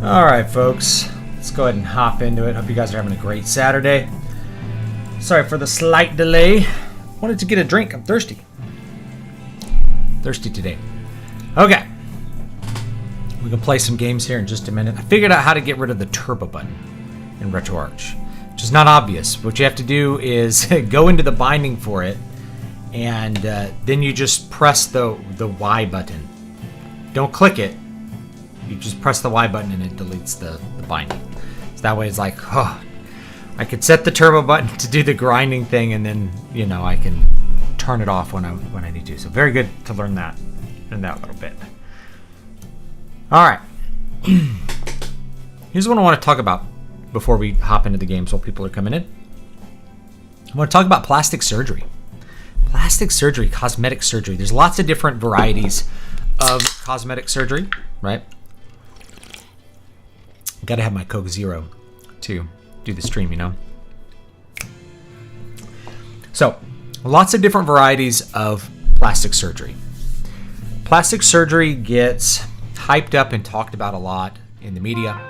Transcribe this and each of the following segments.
All right, folks, let's go ahead and hop into it. Hope you guys are having a great Saturday. Sorry for the slight delay. Wanted to get a drink. I'm thirsty. Thirsty today. Okay. We can play some games here in just a minute. I figured out how to get rid of the turbo button in RetroArch, which is not obvious. What you have to do is go into the binding for it, and then you just press the Y button. Don't click it. You just press the Y button and it deletes the binding. So that way it's like, oh, I could set the turbo button to do the grinding thing, and then, you know, I can turn it off when I need to. So very good to learn that in that little bit. All right. Here's what I want to talk about before we hop into the games while people are coming in. I want to talk about plastic surgery. Plastic surgery, cosmetic surgery. There's lots of different varieties of cosmetic surgery, right? Got to have my Coke Zero to do the stream, you know. So, lots of different varieties of plastic surgery. Plastic surgery gets hyped up and talked about a lot in the media.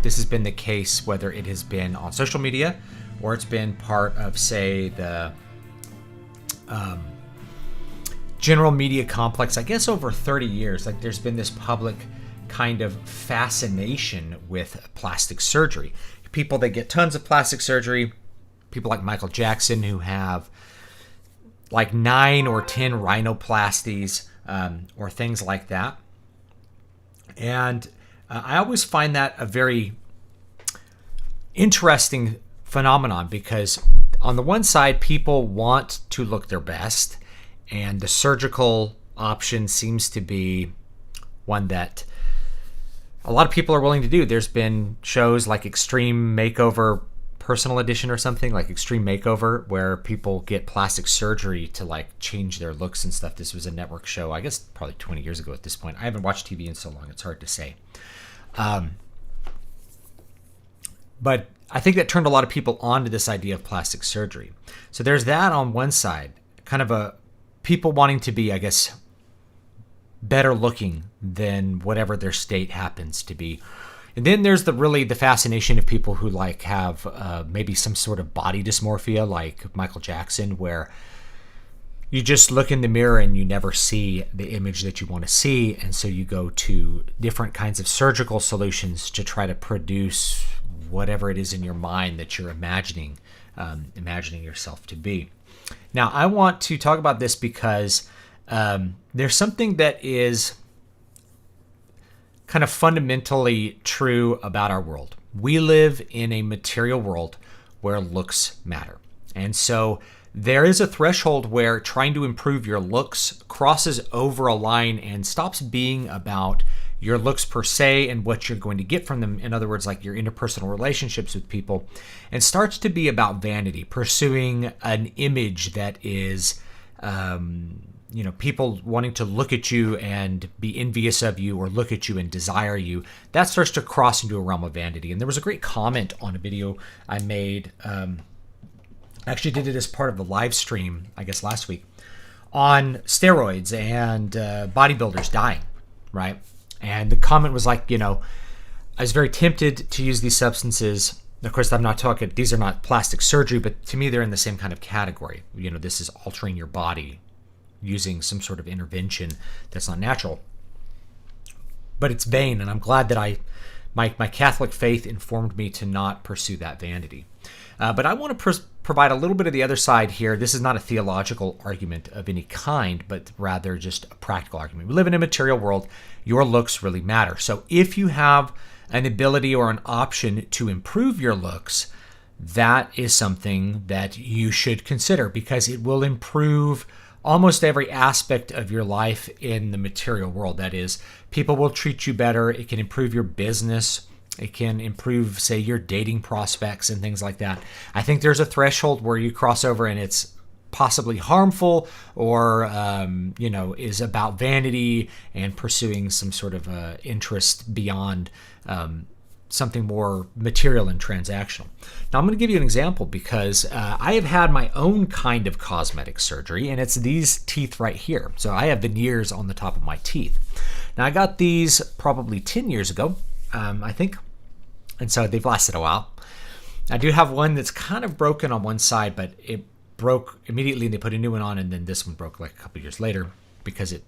This has been the case whether it has been on social media or it's been part of, say, the general media complex. I guess over 30 years, like, there's been this public kind of fascination with plastic surgery. People that get tons of plastic surgery, people like Michael Jackson who have like 9 or 10 rhinoplasties or things like that. And I always find that a very interesting phenomenon, because on the one side, people want to look their best, and the surgical option seems to be one that a lot of people are willing to do. There's been shows like Extreme Makeover Personal Edition or something, like Extreme Makeover, where people get plastic surgery to like change their looks and stuff. This was a network show, I guess probably 20 years ago at this point. I haven't watched TV in so long, it's hard to say. But I think that turned a lot of people on to this idea of plastic surgery. So there's that on one side, kind of a people wanting to be, I guess, better looking than whatever their state happens to be. And then there's the fascination of people who like have maybe some sort of body dysmorphia, like Michael Jackson, where you just look in the mirror and you never see the image that you want to see, and so you go to different kinds of surgical solutions to try to produce whatever it is in your mind that you're imagining yourself to be. Now, I want to talk about this because there's something that is kind of fundamentally true about our world. We live in a material world where looks matter. And so there is a threshold where trying to improve your looks crosses over a line and stops being about your looks per se and what you're going to get from them. In other words, like your interpersonal relationships with people, and starts to be about vanity, pursuing an image that is, people wanting to look at you and be envious of you, or look at you and desire you. That starts to cross into a realm of vanity. And there was a great comment on a video I made. I actually did it as part of the live stream, I guess last week, on steroids and bodybuilders dying, right? And the comment was like, I was very tempted to use these substances. Of course, I'm not talking, these are not plastic surgery, but to me, they're in the same kind of category. This is altering your body using some sort of intervention that's not natural. But it's vain, and I'm glad that my Catholic faith informed me to not pursue that vanity. But I want to provide a little bit of the other side here. This is not a theological argument of any kind, but rather just a practical argument. We live in a material world. Your looks really matter. So if you have an ability or an option to improve your looks, that is something that you should consider, because it will improve almost every aspect of your life in the material world. That is, people will treat you better. It can improve your business. It can improve, say, your dating prospects and things like that. I think there's a threshold where you cross over and it's possibly harmful, or, is about vanity and pursuing some sort of interest beyond something more material and transactional. Now, I'm going to give you an example, because I have had my own kind of cosmetic surgery, and it's these teeth right here. So I have veneers on the top of my teeth. Now, I got these probably 10 years ago. I think And so they've lasted a while. I do have one that's kind of broken on one side, but it broke immediately and they put a new one on, and then this one broke like a couple years later because it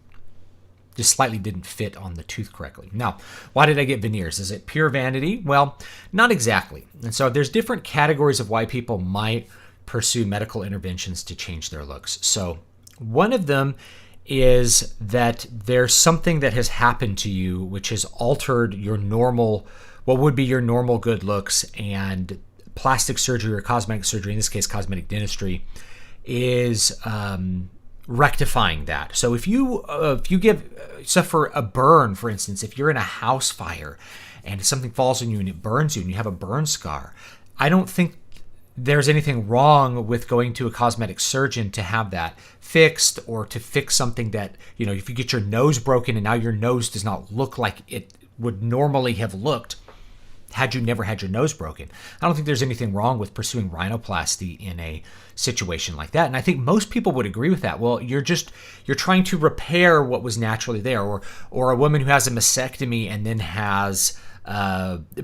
just slightly didn't fit on the tooth correctly. Now, why did I get veneers? Is it pure vanity? Well, not exactly. And so there's different categories of why people might pursue medical interventions to change their looks. So one of them is that there's something that has happened to you which has altered your normal, what would be your normal good looks, and plastic surgery or cosmetic surgery, in this case cosmetic dentistry, is rectifying that. So if you suffer a burn, for instance, if you're in a house fire and something falls on you and it burns you and you have a burn scar, I don't think there's anything wrong with going to a cosmetic surgeon to have that fixed, or to fix something that, if you get your nose broken and now your nose does not look like it would normally have looked had you never had your nose broken. I don't think there's anything wrong with pursuing rhinoplasty in a situation like that. And I think most people would agree with that. Well, you're trying to repair what was naturally there, or a woman who has a mastectomy and then has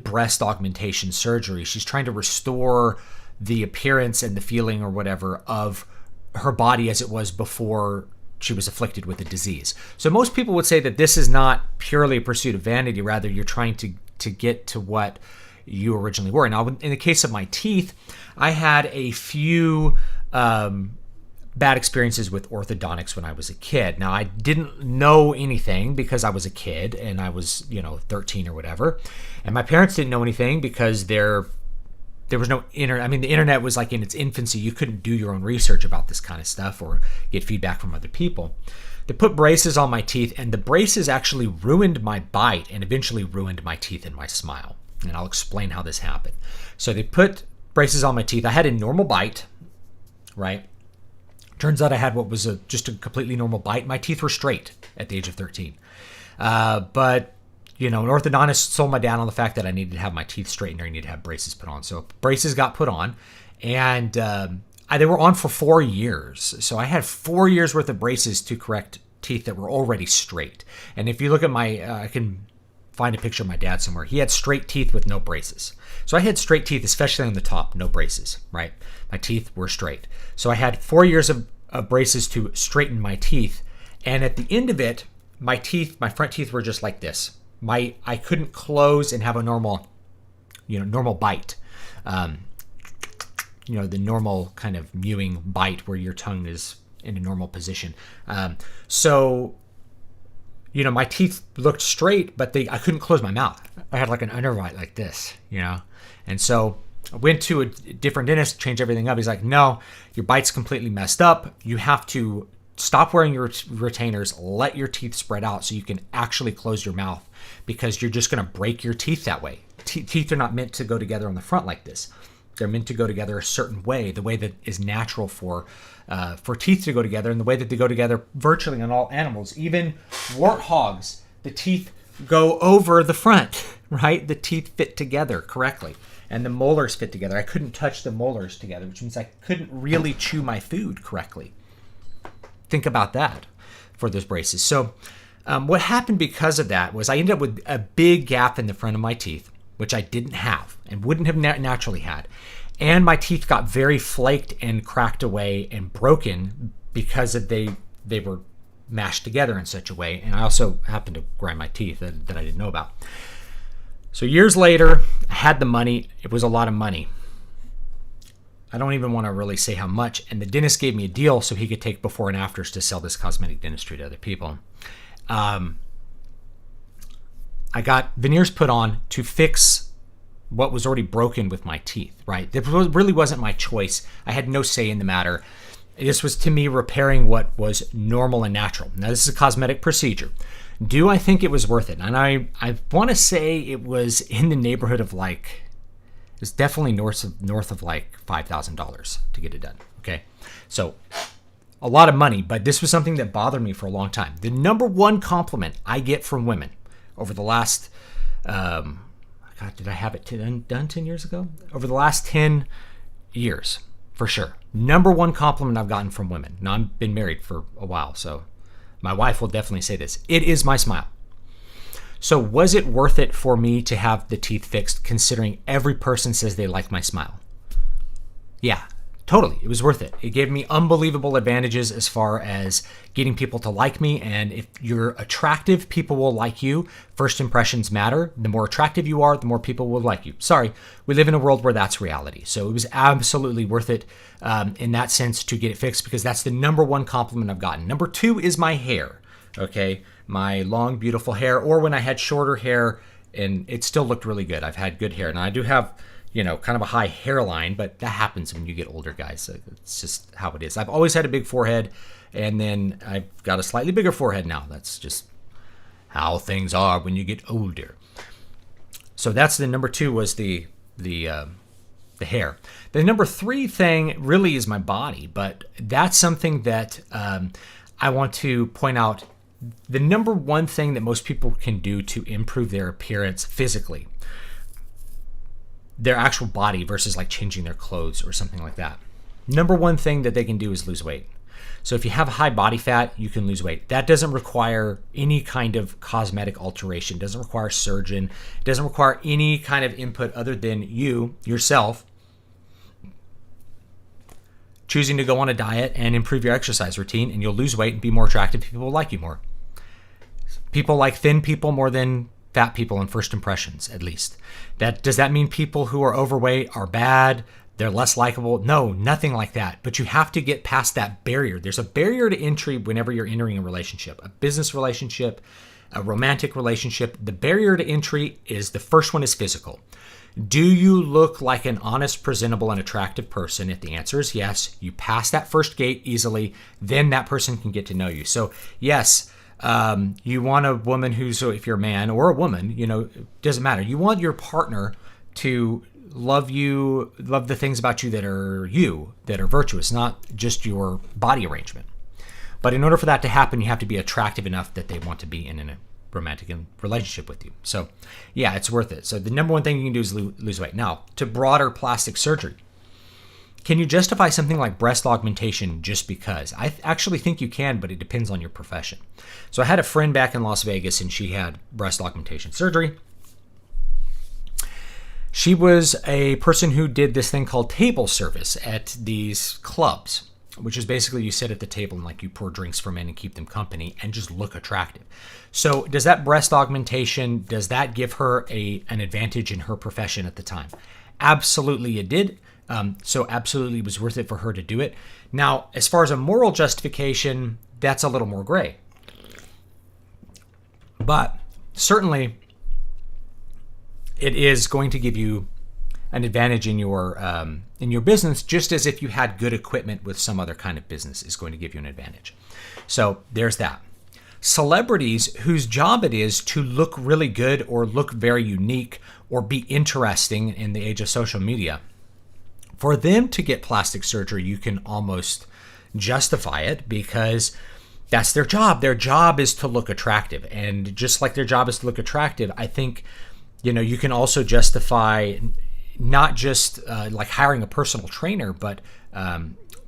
breast augmentation surgery. She's trying to restore the appearance and the feeling or whatever of her body as it was before she was afflicted with a disease. So most people would say that this is not purely a pursuit of vanity, rather you're trying to get to what you originally were. Now, in the case of my teeth, I had a few bad experiences with orthodontics when I was a kid. Now, I didn't know anything because I was a kid and I was, 13 or whatever. And my parents didn't know anything because there was no internet. I mean, the internet was like in its infancy. You couldn't do your own research about this kind of stuff or get feedback from other people. They put braces on my teeth, and the braces actually ruined my bite and eventually ruined my teeth and my smile. And I'll explain how this happened. So they put braces on my teeth. I had a normal bite, right? Turns out I had what was just a completely normal bite. My teeth were straight at the age of 13. But an orthodontist sold my dad on the fact that I needed to have my teeth straightened or I needed to have braces put on. So braces got put on, and they were on for 4 years. So I had 4 years worth of braces to correct teeth that were already straight. And if you look at I can find a picture of my dad somewhere. He had straight teeth with no braces. So I had straight teeth, especially on the top, no braces, right? My teeth were straight. So I had 4 years of braces to straighten my teeth. And at the end of it, my front teeth were just like this. I couldn't close and have a normal bite. The normal kind of mewing bite where your tongue is in a normal position. So my teeth looked straight, but I couldn't close my mouth. I had like an underbite like this, And so I went to a different dentist, changed everything up. He's like, no, your bite's completely messed up. You have to stop wearing your retainers, let your teeth spread out so you can actually close your mouth, because you're just going to break your teeth that way. Teeth are not meant to go together on the front like this. They're meant to go together a certain way, the way that is natural for teeth to go together, and the way that they go together virtually on all animals. Even warthogs, the teeth go over the front, right? The teeth fit together correctly, and the molars fit together. I couldn't touch the molars together, which means I couldn't really chew my food correctly. Think about that for those braces. So what happened because of that was I ended up with a big gap in the front of my teeth, which I didn't have and wouldn't have naturally had. And my teeth got very flaked and cracked away and broken because they were mashed together in such a way. And I also happened to grind my teeth that I didn't know about. So years later, I had the money. It was a lot of money. I don't even want to really say how much. And the dentist gave me a deal so he could take before and afters to sell this cosmetic dentistry to other people. I got veneers put on to fix what was already broken with my teeth, right? It really wasn't my choice. I had no say in the matter. This was, to me, repairing what was normal and natural. Now, this is a cosmetic procedure. Do I think it was worth it? And I want to say it was in the neighborhood of it's definitely north of like $5,000 to get it done, okay? So a lot of money, but this was something that bothered me for a long time. The number one compliment I get from women over the last, did I have it done 10 years ago? Over the last 10 years, for sure. Number one compliment I've gotten from women. Now, I've been married for a while, so my wife will definitely say this. It is my smile. So was it worth it for me to have the teeth fixed, considering every person says they like my smile? Yeah, totally. It was worth it. It gave me unbelievable advantages as far as getting people to like me. And if you're attractive, people will like you. First impressions matter. The more attractive you are, the more people will like you. Sorry, we live in a world where that's reality. So it was absolutely worth it in that sense to get it fixed, because that's the number one compliment I've gotten. Number two is my hair. Okay, my long, beautiful hair, or when I had shorter hair and it still looked really good. I've had good hair. Now I do have, kind of a high hairline, but that happens when you get older, guys. It's just how it is. I've always had a big forehead, and then I've got a slightly bigger forehead now. That's just how things are when you get older. So that's the number two, was the hair. The number three thing really is my body, but that's something that I want to point out. The number one thing that most people can do to improve their appearance physically, their actual body versus like changing their clothes or something like that. Number one thing that they can do is lose weight. So if you have high body fat, you can lose weight. That doesn't require any kind of cosmetic alteration, doesn't require a surgeon, doesn't require any kind of input other than you, yourself, choosing to go on a diet and improve your exercise routine, and you'll lose weight and be more attractive. People will like you more. People like thin people more than fat people in first impressions, at least. Does that mean people who are overweight are bad? They're less likable? No, nothing like that. But you have to get past that barrier. There's a barrier to entry whenever you're entering a relationship, a business relationship, a romantic relationship. The barrier to entry is, the first one is physical. Do you look like an honest, presentable, and attractive person? If the answer is yes, you pass that first gate easily, then that person can get to know you. So yes, you want a woman who's, so if you're a man or a woman, it doesn't matter. You want your partner to love you, love the things about you that are virtuous, not just your body arrangement. But in order for that to happen, you have to be attractive enough that they want to be in a romantic relationship with you. So yeah, it's worth it. So the number one thing you can do is lose weight. Now, to broader plastic surgery. Can you justify something like breast augmentation just because? I actually think you can, but it depends on your profession. So I had a friend back in Las Vegas, and she had breast augmentation surgery. She was a person who did this thing called table service at these clubs, which is basically you sit at the table and like you pour drinks for men and keep them company and just look attractive. So does that breast augmentation, does that give her an advantage in her profession at the time? Absolutely it did. So absolutely it was worth it for her to do it. Now, as far as a moral justification, that's a little more gray. But certainly it is going to give you an advantage in your business, just as if you had good equipment with some other kind of business is going to give you an advantage. So there's that. Celebrities whose job it is to look really good or look very unique or be interesting in the age of social media, for them to get plastic surgery, you can almost justify it because that's their job. Their job is to look attractive. And just like their job is to look attractive, I think, you can also justify not just like hiring a personal trainer, but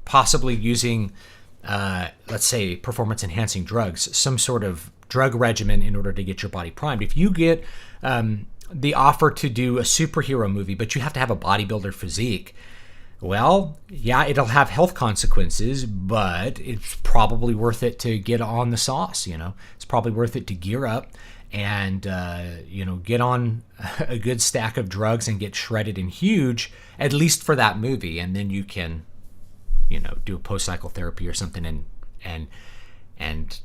possibly using, let's say, performance enhancing drugs, some sort of drug regimen in order to get your body primed. If you get the offer to do a superhero movie, but you have to have a bodybuilder physique, well, yeah, it'll have health consequences, but it's probably worth it to get on the sauce. It's probably worth it to gear up and, get on a good stack of drugs and get shredded and huge, at least for that movie. And then you can, do a post-cycle therapy or something and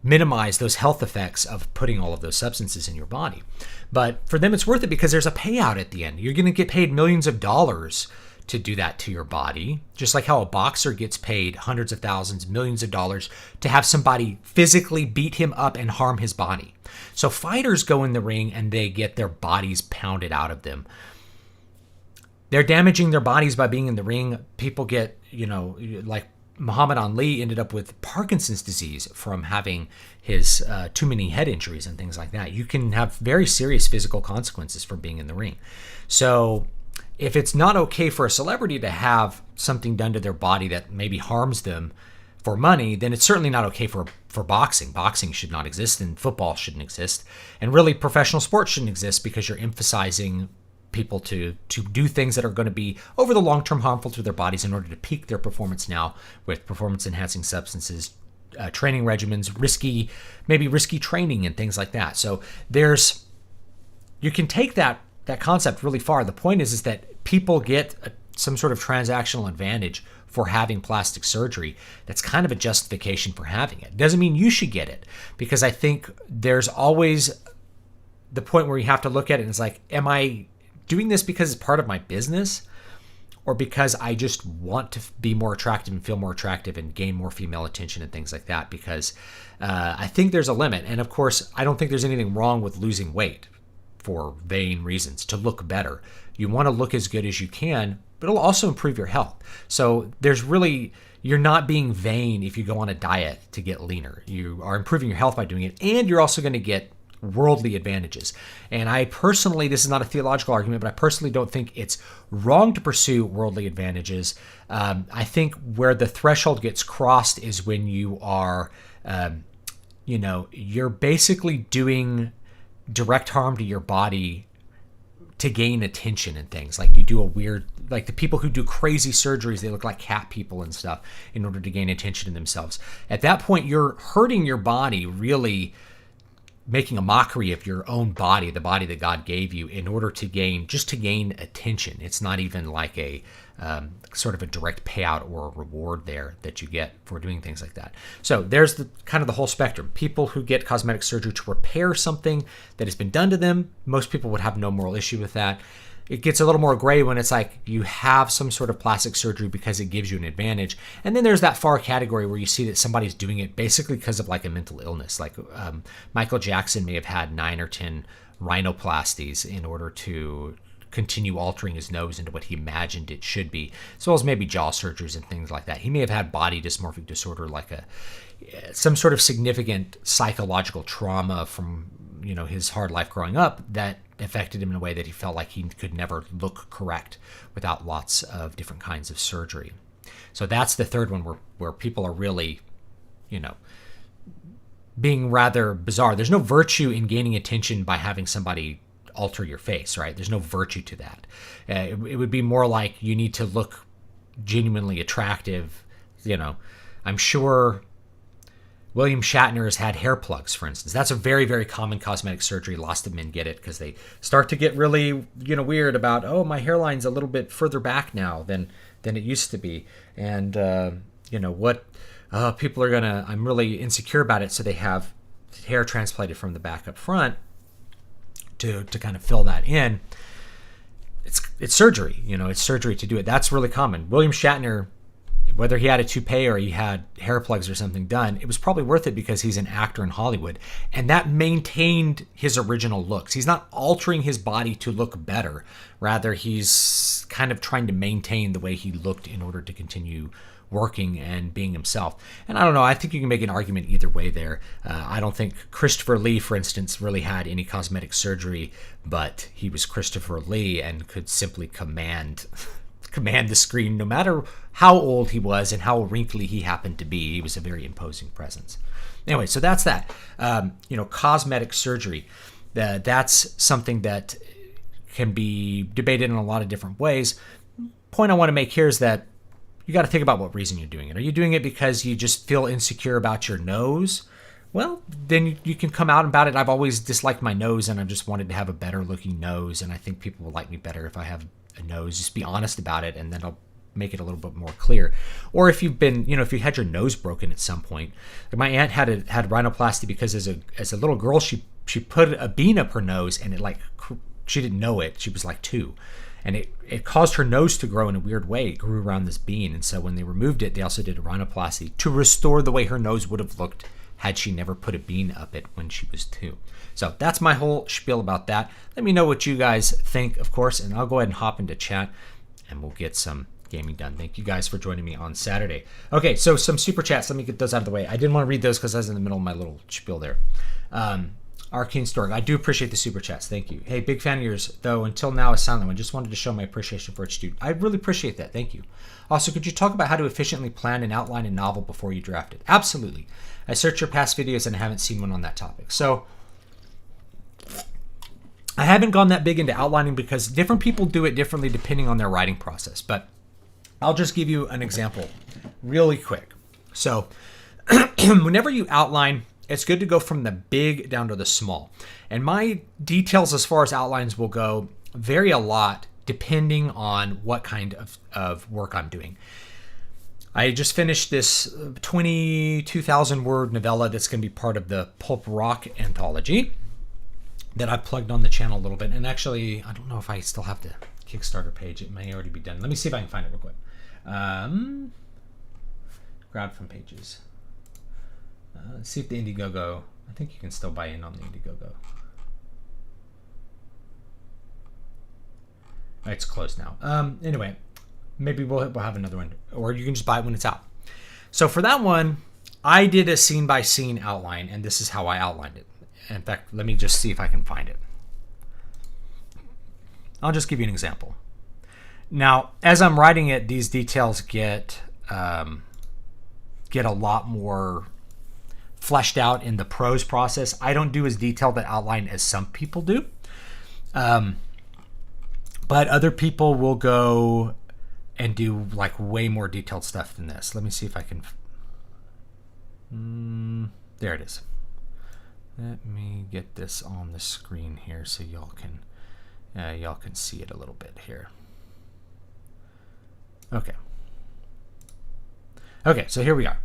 minimize those health effects of putting all of those substances in your body. But for them, it's worth it because there's a payout at the end. You're going to get paid millions of dollars to do that to your body, just like how a boxer gets paid hundreds of thousands, millions of dollars to have somebody physically beat him up and harm his body. So fighters go in the ring and they get their bodies pounded out of them. They're damaging their bodies by being in the ring. People get, like Muhammad Ali ended up with Parkinson's disease from having his too many head injuries and things like that. You can have very serious physical consequences from being in the ring. So if it's not okay for a celebrity to have something done to their body that maybe harms them for money, then it's certainly not okay for for boxing. Boxing should not exist, and football shouldn't exist, and really professional sports shouldn't exist, because you're emphasizing people to do things that are going to be over the long term harmful to their bodies in order to peak their performance now with performance enhancing substances, training regimens, maybe risky training and things like that. So you can take that concept really far. The point is that people get some sort of transactional advantage for having plastic surgery. That's kind of a justification for having it. Doesn't mean you should get it, because I think there's always the point where you have to look at it and it's like, am I doing this because it's part of my business, or because I just want to be more attractive and feel more attractive and gain more female attention and things like that? Because I think there's a limit. And of course, I don't think there's anything wrong with losing weight for vain reasons, to look better. You want to look as good as you can, but it'll also improve your health. So you're not being vain if you go on a diet to get leaner. You are improving your health by doing it, and you're also going to get worldly advantages. And I personally, this is not a theological argument, but I personally don't think it's wrong to pursue worldly advantages. I think where the threshold gets crossed is when you are, you're basically doing direct harm to your body to gain attention and things. Like you do like the people who do crazy surgeries, they look like cat people and stuff in order to gain attention in themselves. At that point, you're hurting your body, really making a mockery of your own body, the body that God gave you, in order to gain attention. It's not even like a sort of a direct payout or a reward there that you get for doing things like that. So there's the kind of the whole spectrum. People who get cosmetic surgery to repair something that has been done to them, most people would have no moral issue with that. It gets a little more gray when it's like you have some sort of plastic surgery because it gives you an advantage. And then there's that far category where you see that somebody's doing it basically because of like a mental illness. Like Michael Jackson may have had 9 or 10 rhinoplasties in order to continue altering his nose into what he imagined it should be, as well as maybe jaw surgeries and things like that. He may have had body dysmorphic disorder, like some sort of significant psychological trauma from his hard life growing up that affected him in a way that he felt like he could never look correct without lots of different kinds of surgery. So that's the third one where people are really, being rather bizarre. There's no virtue in gaining attention by having somebody alter your face, right? There's no virtue to that. It would be more like you need to look genuinely attractive. I'm sure William Shatner has had hair plugs, for instance. That's a very, very common cosmetic surgery. Lots of men get it because they start to get really, weird about, oh, my hairline's a little bit further back now than it used to be. And, people are I'm really insecure about it. So they have hair transplanted from the back up front to kind of fill that in. It's surgery, it's surgery to do it. That's really common. William Shatner, whether he had a toupee or he had hair plugs or something done, it was probably worth it because he's an actor in Hollywood, and that maintained his original looks. He's not altering his body to look better. Rather, he's kind of trying to maintain the way he looked in order to continue working and being himself. And I don't know, I think you can make an argument either way there. I don't think Christopher Lee, for instance, really had any cosmetic surgery, but he was Christopher Lee and could simply command the screen no matter how old he was and how wrinkly he happened to be. He was a very imposing presence. Anyway, so that's that. Cosmetic surgery. That's something that can be debated in a lot of different ways. Point I want to make here is that you got to think about what reason you're doing it. Are you doing it because you just feel insecure about your nose? Well, then you can come out about it. I've always disliked my nose, and I've just wanted to have a better looking nose, and I think people will like me better if I have a nose. Just be honest about it, and then I'll make it a little bit more clear. Or if you've been, if you had your nose broken at some point. My aunt had rhinoplasty because as a little girl, she put a bean up her nose, and she didn't know it. She was like 2. And it caused her nose to grow in a weird way. It grew around this bean. And so when they removed it, they also did a rhinoplasty to restore the way her nose would have looked had she never put a bean up it when she was 2. So that's my whole spiel about that. Let me know what you guys think, of course, and I'll go ahead and hop into chat, and we'll get some gaming done. Thank you guys for joining me on Saturday. Okay, so some super chats. Let me get those out of the way. I didn't want to read those because I was in the middle of my little spiel there. Arcane Stork, I do appreciate the super chats. Thank you. Hey, big fan of yours, though until now a silent one. Just wanted to show my appreciation for its student. I really appreciate that. Thank you. Also, could you talk about how to efficiently plan and outline a novel before you draft it? Absolutely. I searched your past videos and I haven't seen one on that topic. So I haven't gone that big into outlining because different people do it differently depending on their writing process. But I'll just give you an example really quick. So whenever you outline, it's good to go from the big down to the small. And my details as far as outlines will go vary a lot depending on what kind of work I'm doing. I just finished this 22,000 word novella that's going to be part of the Pulp Rock anthology that I've plugged on the channel a little bit. And actually, I don't know if I still have the Kickstarter page. It may already be done. Let me see if I can find it real quick. Grab from pages. Let's see if the Indiegogo, I think you can still buy in on the Indiegogo. It's closed now. Anyway, maybe we'll have another one, or you can just buy it when it's out. So for that one, I did a scene by scene outline, and this is how I outlined it. In fact, let me just see if I can find it. I'll just give you an example. Now, as I'm writing it, these details get a lot more fleshed out in the prose process. I don't do as detailed an outline as some people do. But other people will go and do like way more detailed stuff than this. Let me see if I can. There it is. Let me get this on the screen here so y'all can see it a little bit here. Okay, so here we are.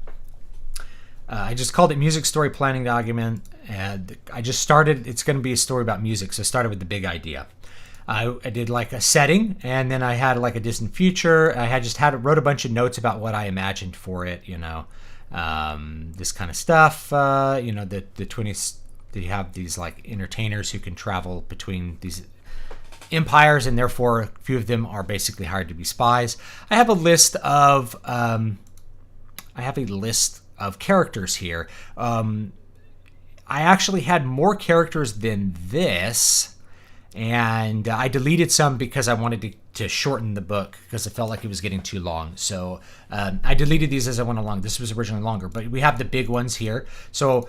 I just called it Music Story Planning Document, and I just started. It's going to be a story about music, so I started with the big idea. I did like a setting, and then I had like a distant future. I wrote a bunch of notes about what I imagined for it, this kind of stuff. The 20s, they have these like entertainers who can travel between these empires, and therefore a few of them are basically hired to be spies. I have a list of characters here. I actually had more characters than this, and I deleted some because I wanted to shorten the book because I felt like it was getting too long. So I deleted these as I went along. This was originally longer, but we have the big ones here. So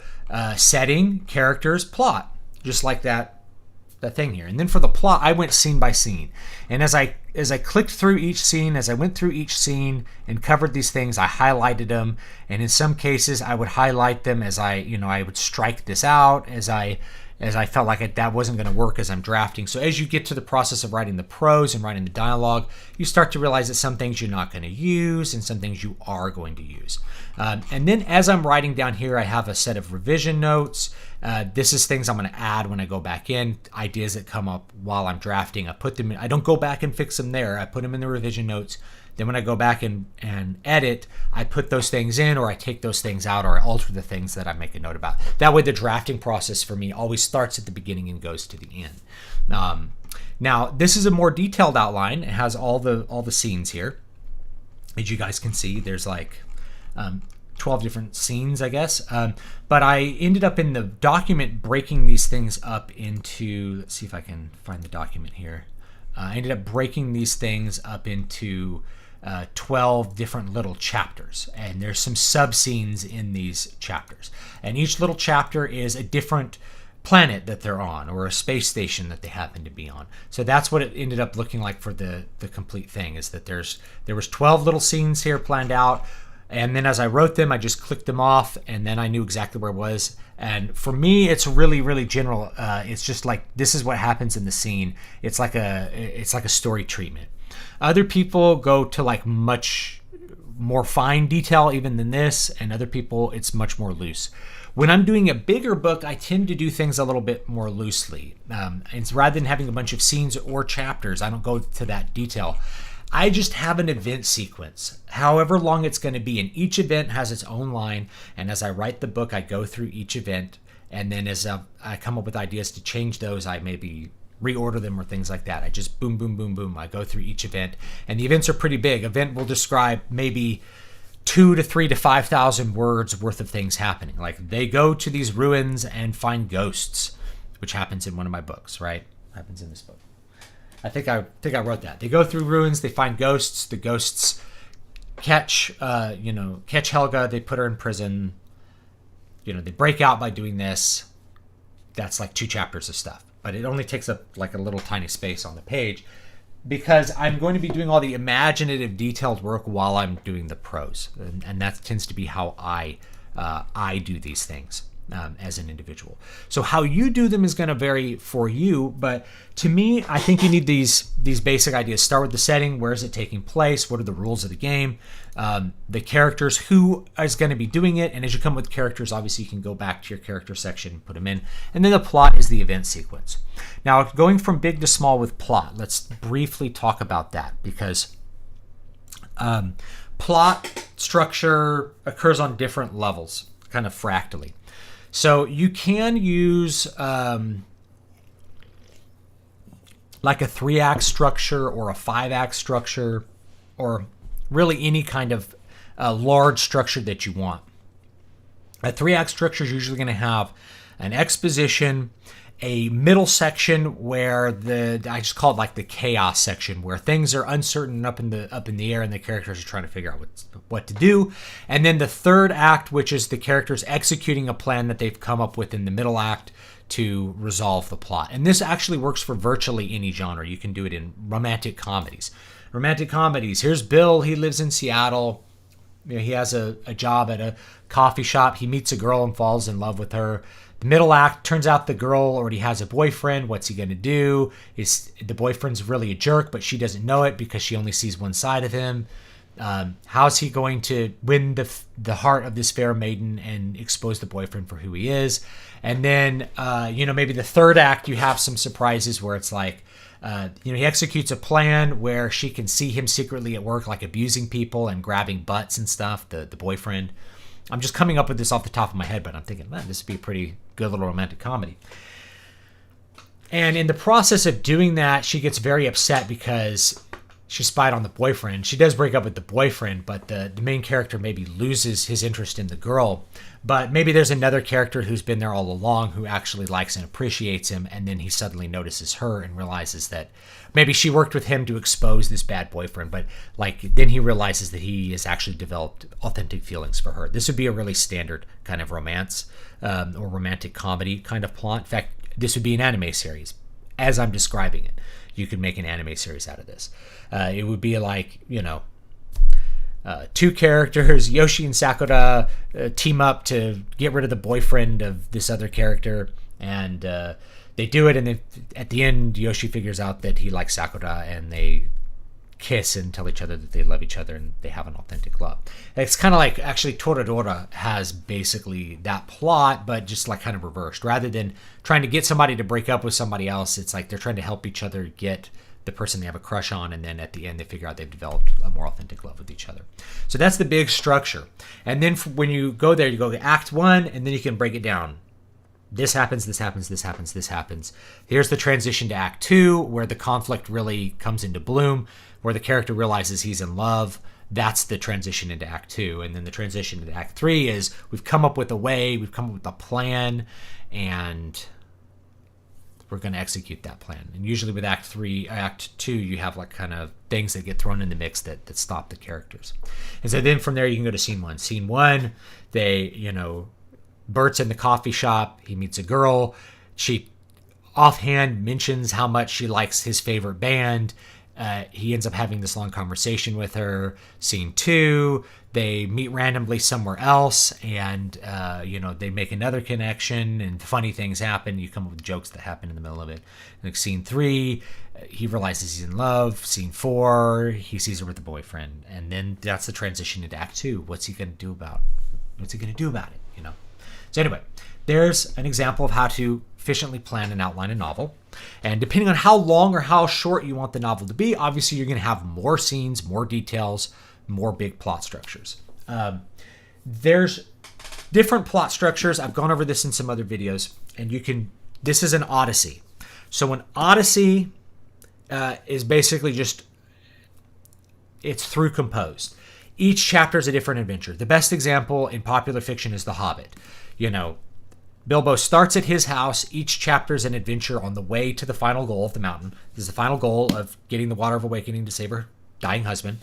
setting, characters, plot, just like that thing here. And then for the plot, I went scene by scene. And as I clicked through each scene, as I went through each scene and covered these things, I highlighted them. And in some cases, I would highlight them as I would strike this out as I felt like that wasn't going to work as I'm drafting. So as you get to the process of writing the prose and writing the dialogue, you start to realize that some things you're not going to use and some things you are going to use. And then as I'm writing down here, I have a set of revision notes. This is things I'm going to add when I go back in, ideas that come up while I'm drafting. I put them in. I don't go back and fix them there. I put them in the revision notes. Then when I go back and edit, I put those things in, or I take those things out, or I alter the things that I make a note about. That way the drafting process for me always starts at the beginning and goes to the end. Now, this is a more detailed outline. It has all the scenes here. As you guys can see, there's like 12 different scenes, I guess. But I ended up in the document breaking these things up into, let's see if I can find the document here. I ended up breaking these things up into 12 different little chapters, and there's some sub scenes in these chapters, and each little chapter is a different planet that they're on, or a space station that they happen to be on. So that's what it ended up looking like for the complete thing, is that there was 12 little scenes here planned out, and then as I wrote them, I just clicked them off, and then I knew exactly where it was. And for me, it's really, really general. It's just like, this is what happens in the scene. It's like a story treatment. Other people go to like much more fine detail even than this, and other people, it's much more loose. When I'm doing a bigger book, I tend to do things a little bit more loosely. It's rather than having a bunch of scenes or chapters, I don't go to that detail. I just have an event sequence, however long it's going to be, and each event has its own line. And as I write the book, I go through each event, and then as I come up with ideas to change those, I maybe reorder them or things like that. I just boom, boom, boom, boom. I go through each event, and the events are pretty big. Event will describe maybe 2,000 to 3,000 to 5,000 words worth of things happening. Like, they go to these ruins and find ghosts. which happens in one of my books, right? Happens in this book. I think I wrote that. They go through ruins. They find ghosts. The ghosts catch Helga. They put her in prison. They break out by doing this. That's like 2 chapters of stuff, but it only takes up like a little tiny space on the page because I'm going to be doing all the imaginative, detailed work while I'm doing the prose, and that tends to be how I do these things. As an individual. So how you do them is going to vary for you, but to me, I think you need these basic ideas. Start with the setting. Where is it taking place? What are the rules of the game? The characters, who is going to be doing it? And as you come with characters, obviously you can go back to your character section and put them in. And then the plot is the event sequence. Now, going from big to small with plot, let's briefly talk about that because plot structure occurs on different levels, kind of fractally. So you can use like a 3-act structure or a 5-act structure or really any kind of large structure that you want. A 3-act structure is usually going to have an exposition, a middle section where I just call it like the chaos section, where things are uncertain up in the air and the characters are trying to figure out what to do. And then the 3rd act, which is the characters executing a plan that they've come up with in the middle act to resolve the plot. And this actually works for virtually any genre. You can do it in romantic comedies. Here's Bill. He lives in Seattle. He has a job at a coffee shop. He meets a girl and falls in love with her. The middle act, turns out the girl already has a boyfriend. What's he going to do? The boyfriend's really a jerk, but she doesn't know it because she only sees one side of him. How's he going to win the heart of this fair maiden and expose the boyfriend for who he is? And then, maybe the 3rd act, you have some surprises where it's like, he executes a plan where she can see him secretly at work, like abusing people and grabbing butts and stuff, the boyfriend. I'm just coming up with this off the top of my head, but I'm thinking, man, this would be a pretty good little romantic comedy. And in the process of doing that, she gets very upset because she spied on the boyfriend. She does break up with the boyfriend, but the main character maybe loses his interest in the girl. But maybe there's another character who's been there all along who actually likes and appreciates him, and then he suddenly notices her and realizes that maybe she worked with him to expose this bad boyfriend, but then he realizes that he has actually developed authentic feelings for her. This would be a really standard kind of romance or romantic comedy kind of plot. In fact, this would be an anime series as I'm describing it. You could make an anime series out of this. It would be like, 2 characters, Yoshi and Sakura, team up to get rid of the boyfriend of this other character, and they do it, and then at the end, Yoshi figures out that he likes Sakura, and they kiss and tell each other that they love each other, and they have an authentic love. It's kind of like, actually, Toradora has basically that plot, but just like kind of reversed. Rather than trying to get somebody to break up with somebody else, it's like they're trying to help each other get the person they have a crush on, and then at the end they figure out they've developed a more authentic love with each other. So that's the big structure. And then when you go there, you go to Act 1, and then you can break it down. This happens, this happens, this happens, this happens. Here's the transition to Act 2, where the conflict really comes into bloom, where the character realizes he's in love. That's the transition into Act 2. And then the transition into Act 3 is we've come up with a way, we've come up with a plan, and we're going to execute that plan. And usually with Act 2, you have like kind of things that get thrown in the mix that stop the characters. And so then from there you can go to Scene 1. Scene 1, Bert's in the coffee shop. He meets a girl. She offhand mentions how much she likes his favorite band. He ends up having this long conversation with her. Scene 2, they meet randomly somewhere else, and they make another connection, and funny things happen. You come up with jokes that happen in the middle of it. Like Scene 3, he realizes he's in love. Scene 4, he sees her with a boyfriend, and then that's the transition into Act 2. What's he going to do about it? So anyway, there's an example of how to efficiently plan and outline a novel. And depending on how long or how short you want the novel to be, obviously you're going to have more scenes, more details, more big plot structures. There's different plot structures. I've gone over this in some other videos, and this is an Odyssey. So an Odyssey is basically it's through composed. Each chapter is a different adventure. The best example in popular fiction is The Hobbit. Bilbo starts at his house. Each chapter is an adventure on the way to the final goal of the mountain. This is the final goal of getting the Water of Awakening to save her dying husband.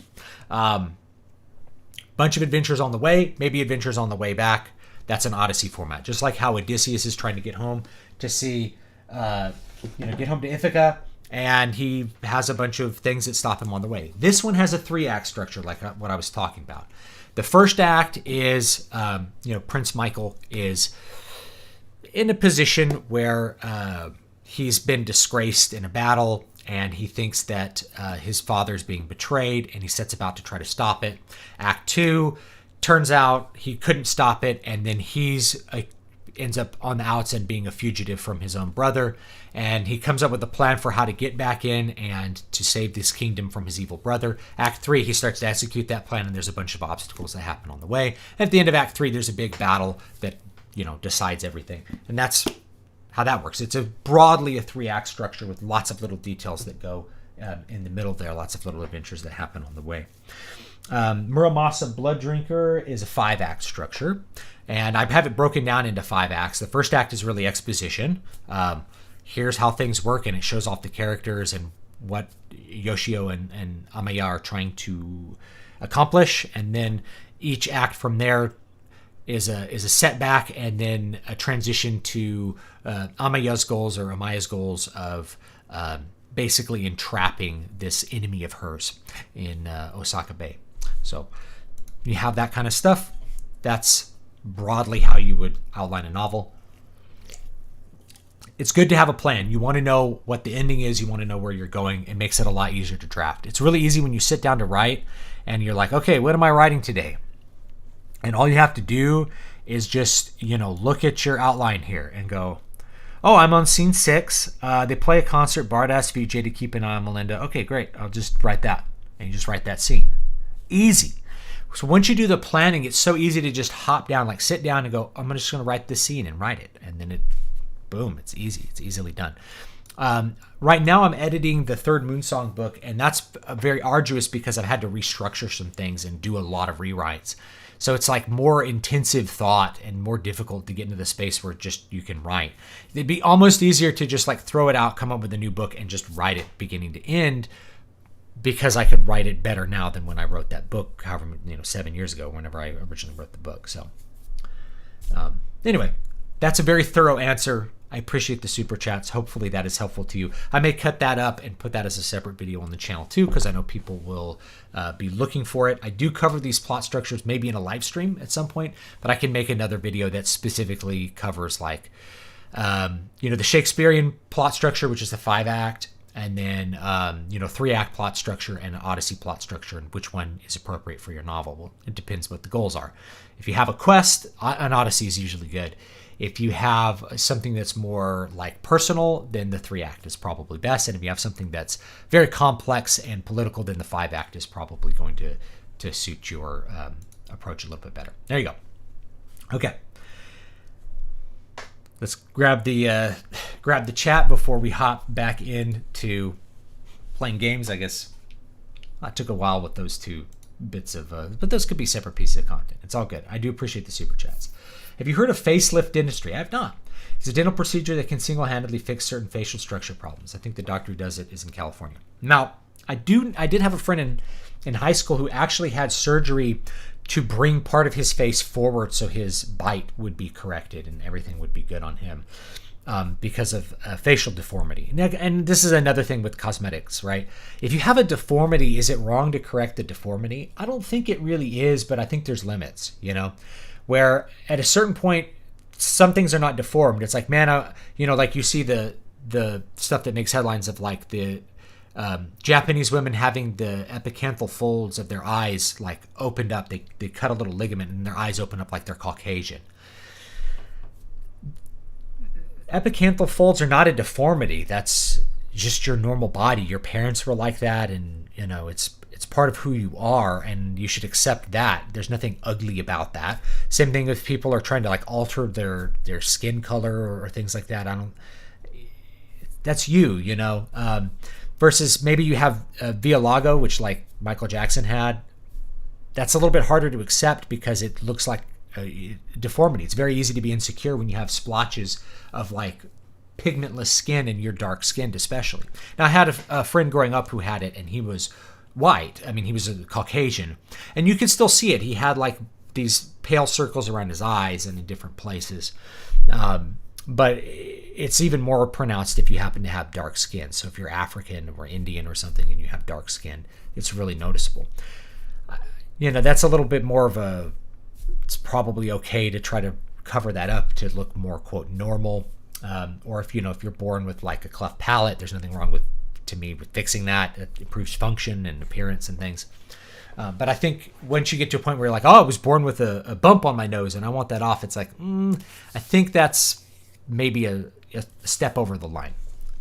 Bunch of adventures on the way, maybe adventures on the way back. That's an Odyssey format. Just like how Odysseus is trying to get home to see, get home to Ithaca, and he has a bunch of things that stop him on the way. This one has a 3-act structure, like what I was talking about. The first act is, Prince Michael is in a position where he's been disgraced in a battle, and he thinks that his father's being betrayed, and he sets about to try to stop it. Act 2, turns out he couldn't stop it, and then ends up on the outs and being a fugitive from his own brother, and he comes up with a plan for how to get back in and to save this kingdom from his evil brother. Act 3, he starts to execute that plan, and there's a bunch of obstacles that happen on the way. At the end of Act 3, there's a big battle that decides everything, and that's how that works. It's broadly a 3-act structure with lots of little details that go in the middle there, lots of little adventures that happen on the way. Muramasa Blood Drinker is a 5-act structure, and I have it broken down into 5 acts. The first act is really exposition. Here's how things work, and it shows off the characters and what Yoshio and Amaya are trying to accomplish, and then each act from there is a setback, and then a transition to Amaya's goals or Amaya's goals of basically entrapping this enemy of hers in Osaka Bay. So you have that kind of stuff. That's broadly how you would outline a novel. It's good to have a plan. You want to know what the ending is. You want to know where you're going. It makes it a lot easier to draft. It's really easy when you sit down to write and you're like, okay, what am I writing today? And all you have to do is just, look at your outline here and go, oh, I'm on scene 6. They play a concert. Bard asks Vijay to keep an eye on Melinda. Okay, great. I'll just write that. And you just write that scene. Easy. So once you do the planning, it's so easy to just hop down, like sit down and go, I'm just going to write this scene and write it. And then boom, it's easy. It's easily done. Right now I'm editing the 3rd Moonsong book, and that's very arduous because I've had to restructure some things and do a lot of rewrites. So it's like more intensive thought and more difficult to get into the space where just you can write. It'd be almost easier to just like throw it out, come up with a new book, and just write it beginning to end, because I could write it better now than when I wrote that book, 7 years ago, whenever I originally wrote the book. So anyway, that's a very thorough answer. I appreciate the super chats. Hopefully that is helpful to you. I may cut that up and put that as a separate video on the channel too, because I know people will be looking for it. I do cover these plot structures maybe in a live stream at some point, but I can make another video that specifically covers like, the Shakespearean plot structure, which is the 5-act, and then, 3-act plot structure and an Odyssey plot structure, and which one is appropriate for your novel. Well, it depends what the goals are. If you have a quest, an Odyssey is usually good. If you have something that's more like personal, then the 3-act is probably best. And if you have something that's very complex and political, then the 5-act is probably going to suit your approach a little bit better. There you go. Okay. Let's grab the chat before we hop back into playing games. I guess it took a while with those 2 bits of, but those could be separate pieces of content. It's all good. I do appreciate the super chats. Have you heard of facelift dentistry? I have not. It's a dental procedure that can single-handedly fix certain facial structure problems. I think the doctor who does it is in California. Now, I did have a friend in high school who actually had surgery to bring part of his face forward so his bite would be corrected and everything would be good on him because of facial deformity. And this is another thing with cosmetics, right? If you have a deformity, is it wrong to correct the deformity? I don't think it really is, but I think there's limits, where at a certain point, some things are not deformed. It's like, man, like you see the stuff that makes headlines of like the Japanese women having the epicanthal folds of their eyes like opened up. They cut a little ligament and their eyes open up like they're Caucasian. Epicanthal folds are not a deformity. That's just your normal body. Your parents were like that, and it's part of who you are, and you should accept that. There's nothing ugly about that. Same thing if people are trying to like alter their skin color or things like that. That's you, versus maybe you have Via Lago, which like Michael Jackson had. That's a little bit harder to accept because it looks like deformity. It's very easy to be insecure when you have splotches of like pigmentless skin and you're dark skinned, especially. Now, I had a friend growing up who had it, and he was white. I mean, he was a Caucasian, and you could still see it. He had like these pale circles around his eyes and in different places. But it's even more pronounced if you happen to have dark skin. So if you're African or Indian or something and you have dark skin, it's really noticeable. That's a little bit more of a, it's probably okay to try to cover that up to look more, quote, normal. Or if you're born with like a cleft palate, there's nothing wrong with fixing that. It improves function and appearance and things. But I think once you get to a point where you're like, oh, I was born with a bump on my nose and I want that off, it's like, I think that's maybe a step over the line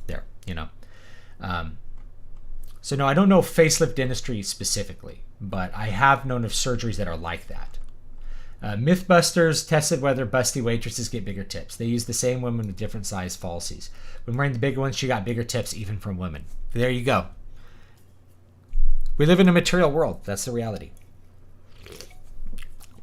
there, So no, I don't know facelift dentistry specifically, but I have known of surgeries that are like that. Mythbusters tested whether busty waitresses get bigger tips. They use the same women with different size falsies. When wearing the bigger ones, she got bigger tips even from women. There you go. We live in a material world. That's the reality.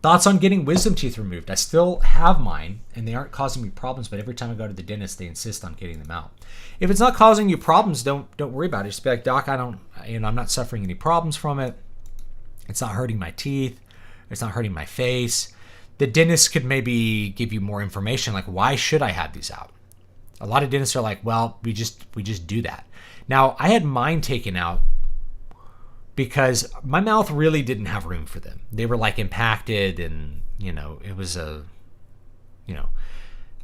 Thoughts on getting wisdom teeth removed? I still have mine, and they aren't causing me problems, but every time I go to the dentist, they insist on getting them out. If it's not causing you problems, don't worry about it. Just be like, Doc, I'm not suffering any problems from it. It's not hurting my teeth. It's not hurting my face. The dentist could maybe give you more information, like, why should I have these out? A lot of dentists are like, well, we just do that. Now, I had mine taken out because my mouth really didn't have room for them. They were like impacted, and it was I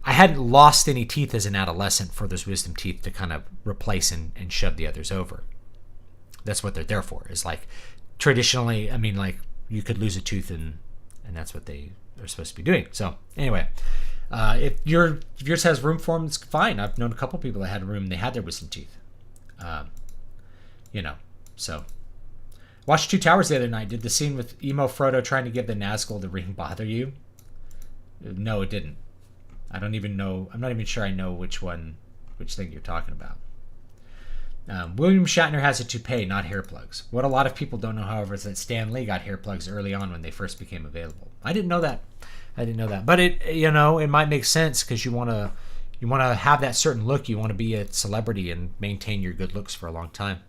hadn't lost any teeth as an adolescent for those wisdom teeth to kind of replace and shove the others over. That's what they're there for. Is like traditionally, I mean, like you could lose a tooth and that's what they are supposed to be doing. So anyway, if yours has room for them, it's fine. I've known a couple people that had room and they had their wisdom teeth. So. Watched Two Towers the other night. Did the scene with emo Frodo trying to give the Nazgul the ring bother you? No, it didn't. I don't even know. I'm not even sure I know which thing you're talking about. William Shatner has a toupee, not hair plugs. What a lot of people don't know, however, is that Stan Lee got hair plugs early on when they first became available. I didn't know that. But it might make sense because you want to have that certain look. You want to be a celebrity and maintain your good looks for a long time.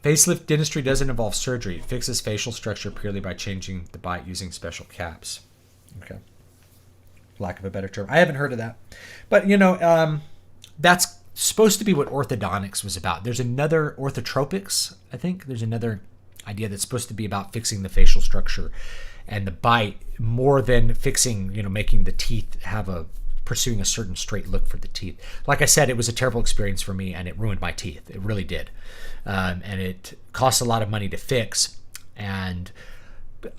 Facelift dentistry doesn't involve surgery. It fixes facial structure purely by changing the bite using special caps. Okay. Lack of a better term. I haven't heard of that. But, that's supposed to be what orthodontics was about. There's another orthotropics, I think. There's another idea that's supposed to be about fixing the facial structure and the bite more than fixing, making the teeth pursuing a certain straight look for the teeth. Like I said, it was a terrible experience for me, and it ruined my teeth. It really did. And it cost a lot of money to fix. And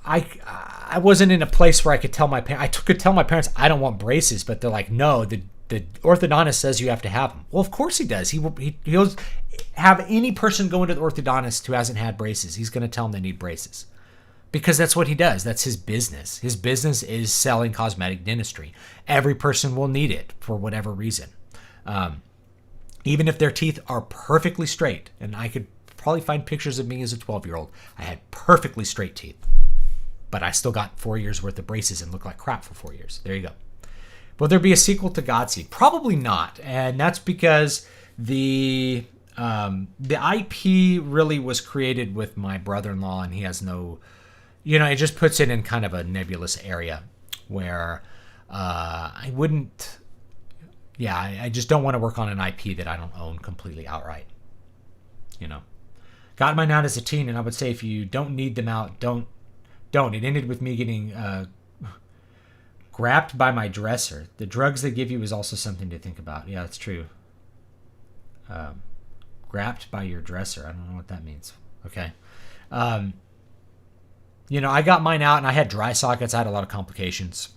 I wasn't in a place where I could tell my parents. I could tell my parents I don't want braces, but they're like, no, the orthodontist says you have to have them. Well, of course he does. He'll have any person go into the orthodontist who hasn't had braces. He's going to tell them they need braces. Because that's what he does. That's his business. His business is selling cosmetic dentistry. Every person will need it for whatever reason. Even if their teeth are perfectly straight, and I could probably find pictures of me as a 12-year-old. I had perfectly straight teeth. But I still got 4 years worth of braces and looked like crap for 4 years. There you go. Will there be a sequel to Godseed? Probably not. And that's because the IP really was created with my brother-in-law, and he has no... it just puts it in kind of a nebulous area where I wouldn't... Yeah, I just don't want to work on an IP that I don't own completely outright. Got mine out as a teen, and I would say if you don't need them out, don't. It ended with me getting grabbed by my dresser. The drugs they give you is also something to think about. Yeah, that's true. Grabbed by your dresser. I don't know what that means. Okay. I got mine out, and I had dry sockets. I had a lot of complications.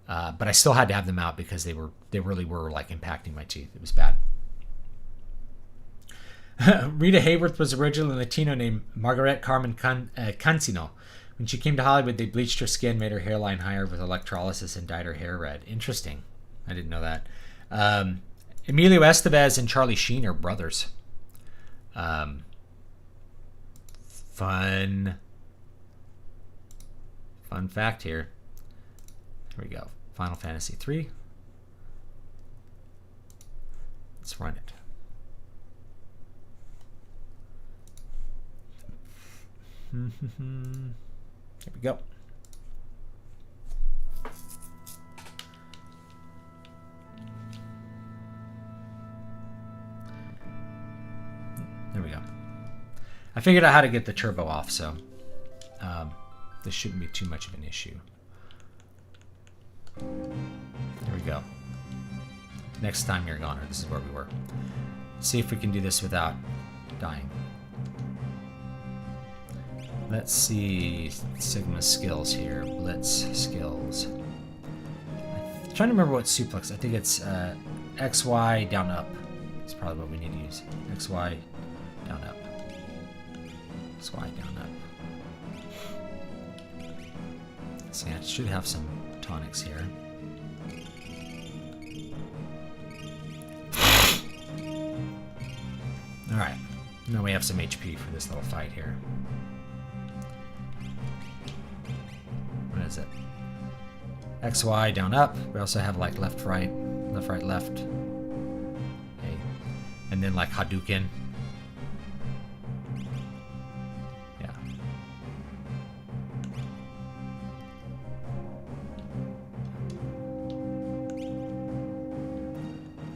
But I still had to have them out because they really were like impacting my teeth. It was bad. Rita Hayworth was originally a Latino named Margaret Carmen Cancino. When she came to Hollywood, they bleached her skin, made her hairline higher with electrolysis, and dyed her hair red. Interesting. I didn't know that. Emilio Estevez and Charlie Sheen are brothers. Fun Fun fact here. Here we go. Final Fantasy 3. Let's run it. Here we go. There we go. I figured out how to get the turbo off, so this shouldn't be too much of an issue. There we go. Next time you're gone, this is where we were. See if we can do this without dying. Let's see Sigma skills here. Blitz skills. I'm trying to remember what suplex. I think it's XY down up. That's probably what we need to use. XY down up. XY down up. See, I should have some tonics here. Alright. Now we have some HP for this little fight here. What is it? XY down up. We also have like left right left. Okay. And then like Hadouken. Yeah.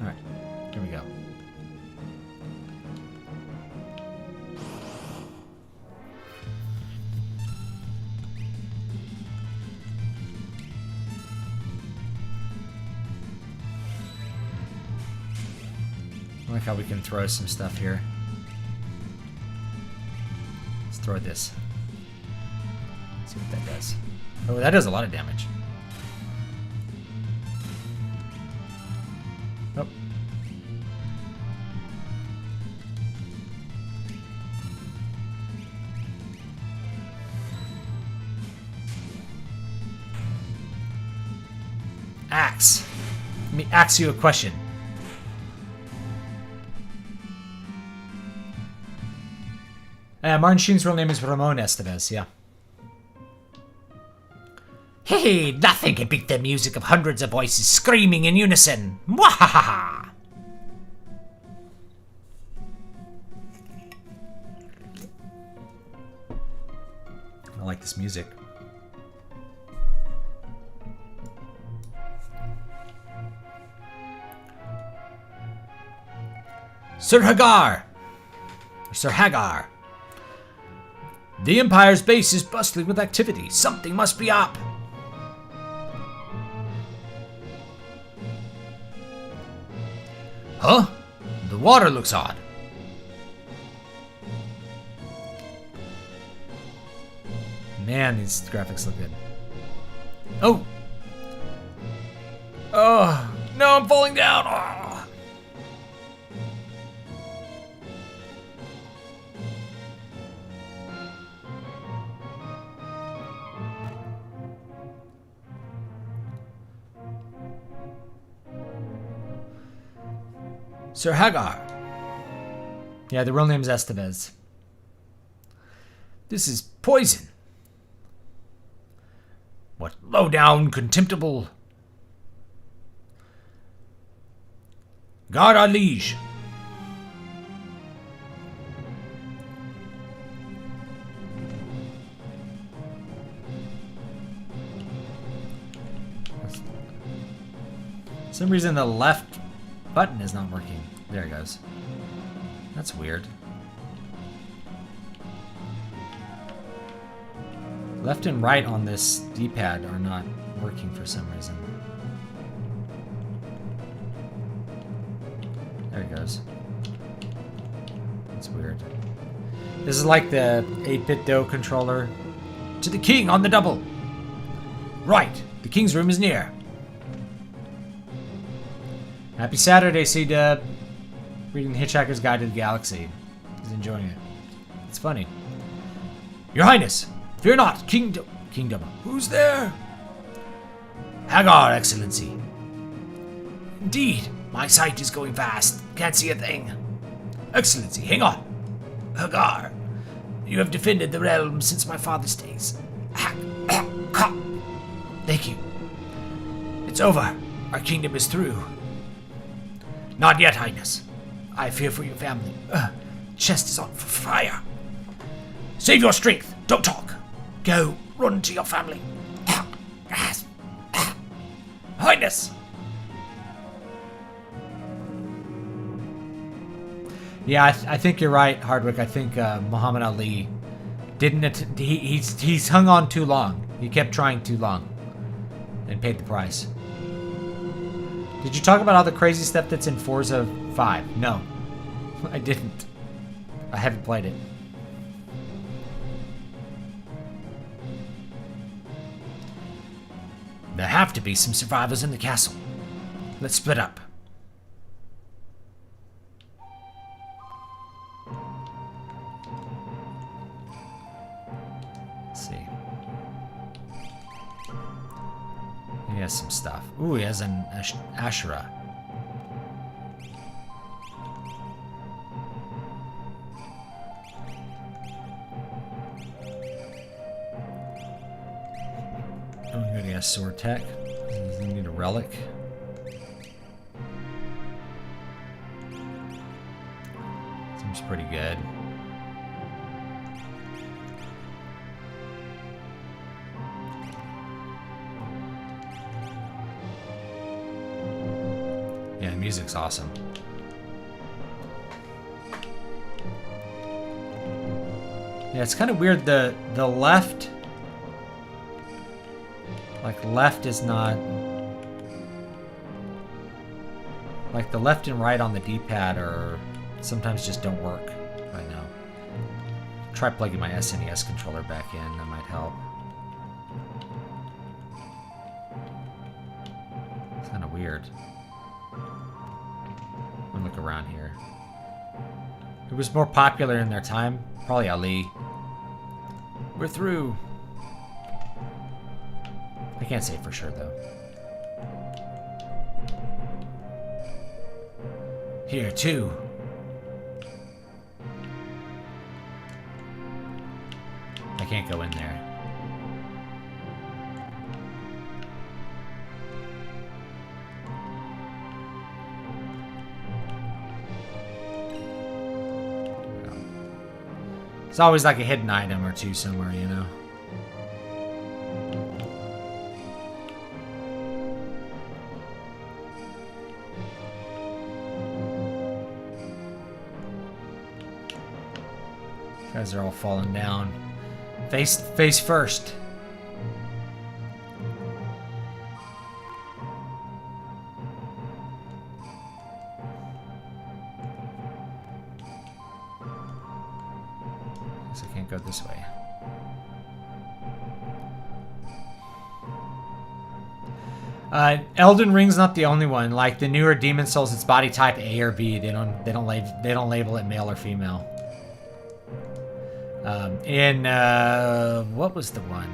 Alright. Here we go. I like how we can throw some stuff here. Let's throw this. See what that does. Oh, that does a lot of damage. Oh. Axe. Let me ask you a question. Martin Sheen's real name is Ramon Estevez, yeah. Hey, nothing can beat the music of hundreds of voices screaming in unison. Mwahaha! I like this music. Sir Hagar! Sir Hagar. The Empire's base is bustling with activity. Something must be up. Huh? The water looks odd. Man, these graphics look good. Oh! Oh! No, I'm falling down! Oh. Sir Hagar. Yeah, the real name is Estevez. This is poison. What low-down, contemptible... Guard our liege. For some reason the left button is not working. There it goes. That's weird. Left and right on this D-pad are not working for some reason. There it goes. That's weird. This is like the 8-bit DOE controller. To the king on the double! Right, the king's room is near. Happy Saturday, C-Dub. Reading Hitchhiker's Guide to the Galaxy. He's enjoying it. It's funny. Your Highness, fear not, Kingdom. Who's there? Hagar, Excellency. Indeed, my sight is going fast. Can't see a thing. Excellency, hang on. Hagar, you have defended the realm since my father's days. Thank you. It's over. Our kingdom is through. Not yet, Highness. I fear for your family. Chest is on fire. Save your strength. Don't talk. Go. Run to your family. Highness! Yeah, I think you're right, Hardwick. I think Muhammad Ali didn't. He's hung on too long. He kept trying too long, and paid the price. Did you talk about all the crazy stuff that's in Forza 5? No, I didn't. I haven't played it. There have to be some survivors in the castle. Let's split up. Let's see. He has some stuff. Ooh, he has an Ashura. He has sword tech. Does he need a relic? Seems pretty good. Yeah, the music's awesome. Yeah, it's kind of weird. The left. Like, left is not... Like, the left and right on the D-pad are... sometimes just don't work right now. Try plugging my SNES controller back in. That might help. It's kind of weird. Let me look around here. Who was more popular in their time? Probably Ali. We're through. I can't say for sure, though. Here, too. I can't go in there. It's always like a hidden item or two somewhere, you know? Guys are all falling down. Face first. Guess I can't go this way. Elden Ring's not the only one. Like the newer Demon Souls, it's body type A or B. They don't label it male or female. What was the one?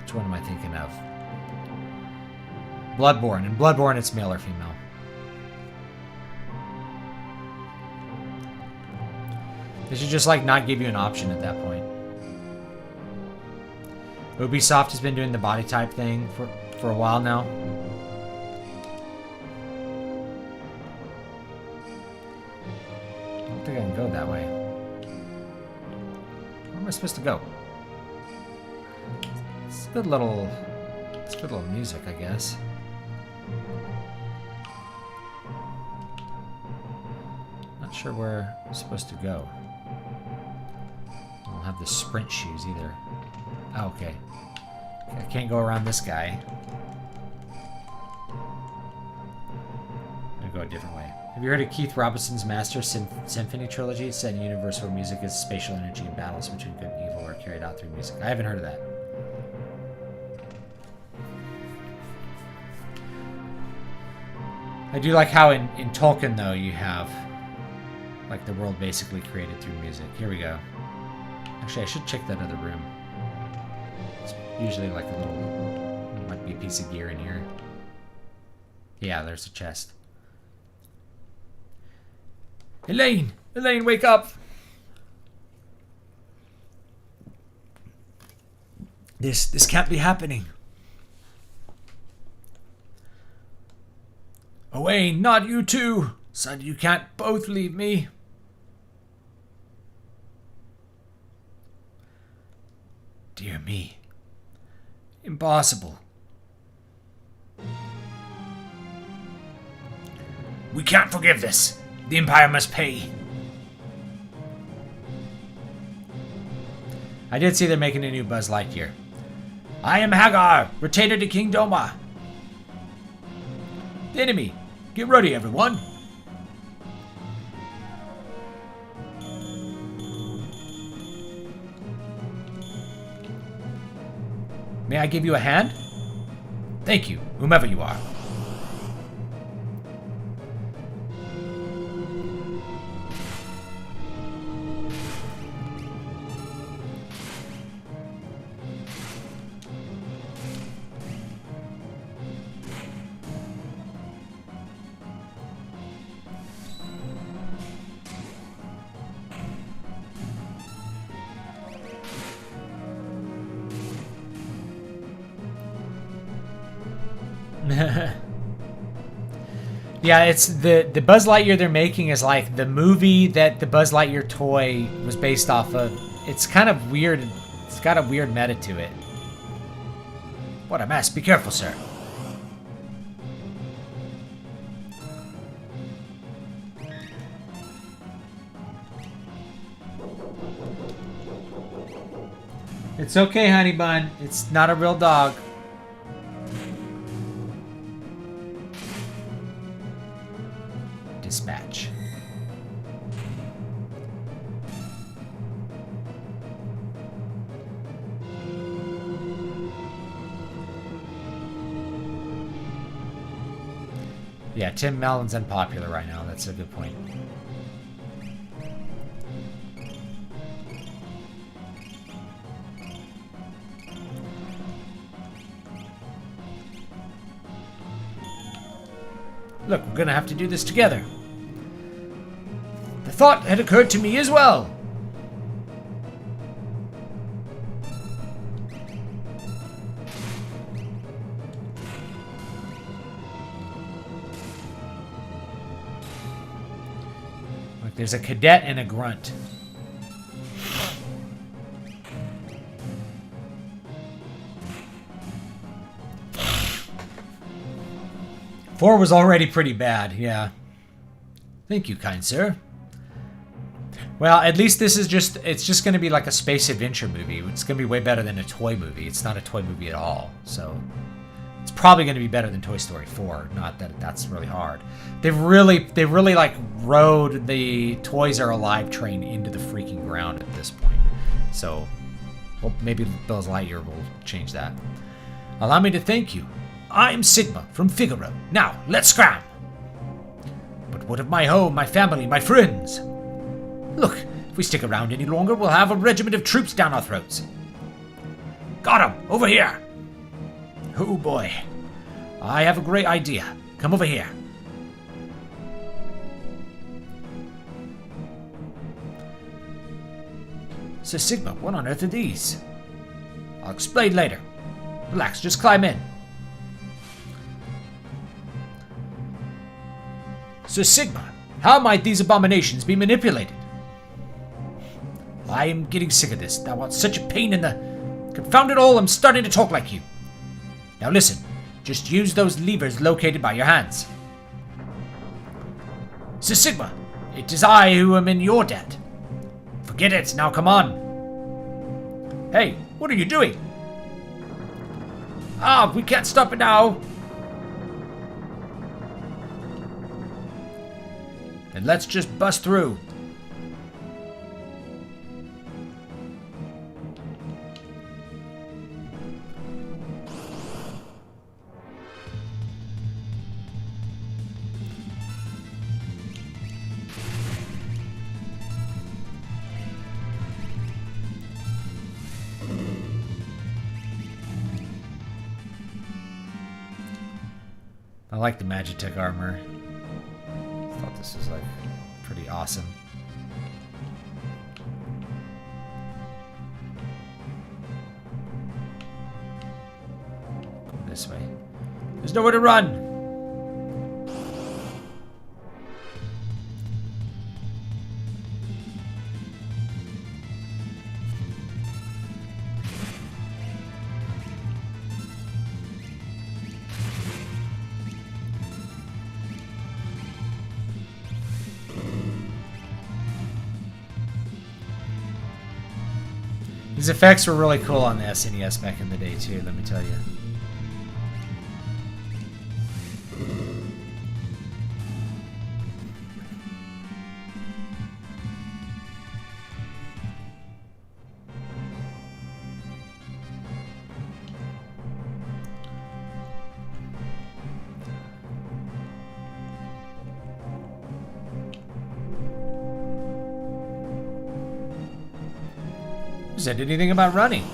Which one am I thinking of? Bloodborne. In Bloodborne, it's male or female. They should just, like, not give you an option at that point. Ubisoft has been doing the body type thing for a while now. I don't think I can go that way. Where am I supposed to go? It's good little music, I guess. Not sure where I'm supposed to go. I don't have the sprint shoes either. Oh, okay. I can't go around this guy. I'm gonna go a different way. Have you heard of Keith Robinson's Master Symphony trilogy? It's set in a universe where music is spatial energy and battles between good and evil are carried out through music. I haven't heard of that. I do like how in Tolkien, though, you have like the world basically created through music. Here we go. Actually, I should check that other room. It's usually like a little... might be a piece of gear in here. Yeah, there's a chest. Elaine! Elaine, wake up! This can't be happening. Owain, not you too. Son, you can't both leave me. Dear me. Impossible. We can't forgive this. The Empire must pay. I did see they're making a new Buzz Lightyear. I am Hagar, retainer to King Doma. The enemy. Get ready, everyone. May I give you a hand? Thank you, whomever you are. Yeah, it's the Buzz Lightyear they're making is like the movie that the Buzz Lightyear toy was based off of. It's kind of weird. It's got a weird meta to it. What a mess. Be careful, sir. It's okay, honey bun. It's not a real dog. Dispatch. Yeah, Tim Mellon's unpopular right now. That's a good point. Look, we're gonna have to do this together. The thought had occurred to me as well. Look, there's a cadet and a grunt. Four was already pretty bad, yeah. Thank you, kind sir. Well, at least this is it's just going to be like a space adventure movie. It's going to be way better than a toy movie. It's not a toy movie at all. So it's probably going to be better than Toy Story 4. Not that that's really hard. They've really like rode the Toys Are Alive train into the freaking ground at this point. So, well, maybe Buzz Lightyear will change that. Allow me to thank you. I'm Sigma from Figaro. Now, let's scram! But what of my home, my family, my friends? Look, if we stick around any longer, we'll have a regiment of troops down our throats. Got 'em! Over here! Oh boy. I have a great idea. Come over here. Sir Sigma, what on earth are these? I'll explain later. Relax, just climb in. Sir Sigma, how might these abominations be manipulated? I am getting sick of this. Thou art such a pain in the... Confound it all, I'm starting to talk like you. Now listen, just use those levers located by your hands. Sir Sigma, it is I who am in your debt. Forget it, now come on. Hey, what are you doing? Ah, we can't stop it now. And let's just bust through. I like the Magitech armor. I thought this was like pretty awesome. this way. There's nowhere to run. These effects were really cool on the SNES back in the day too, let me tell you. Said anything about running.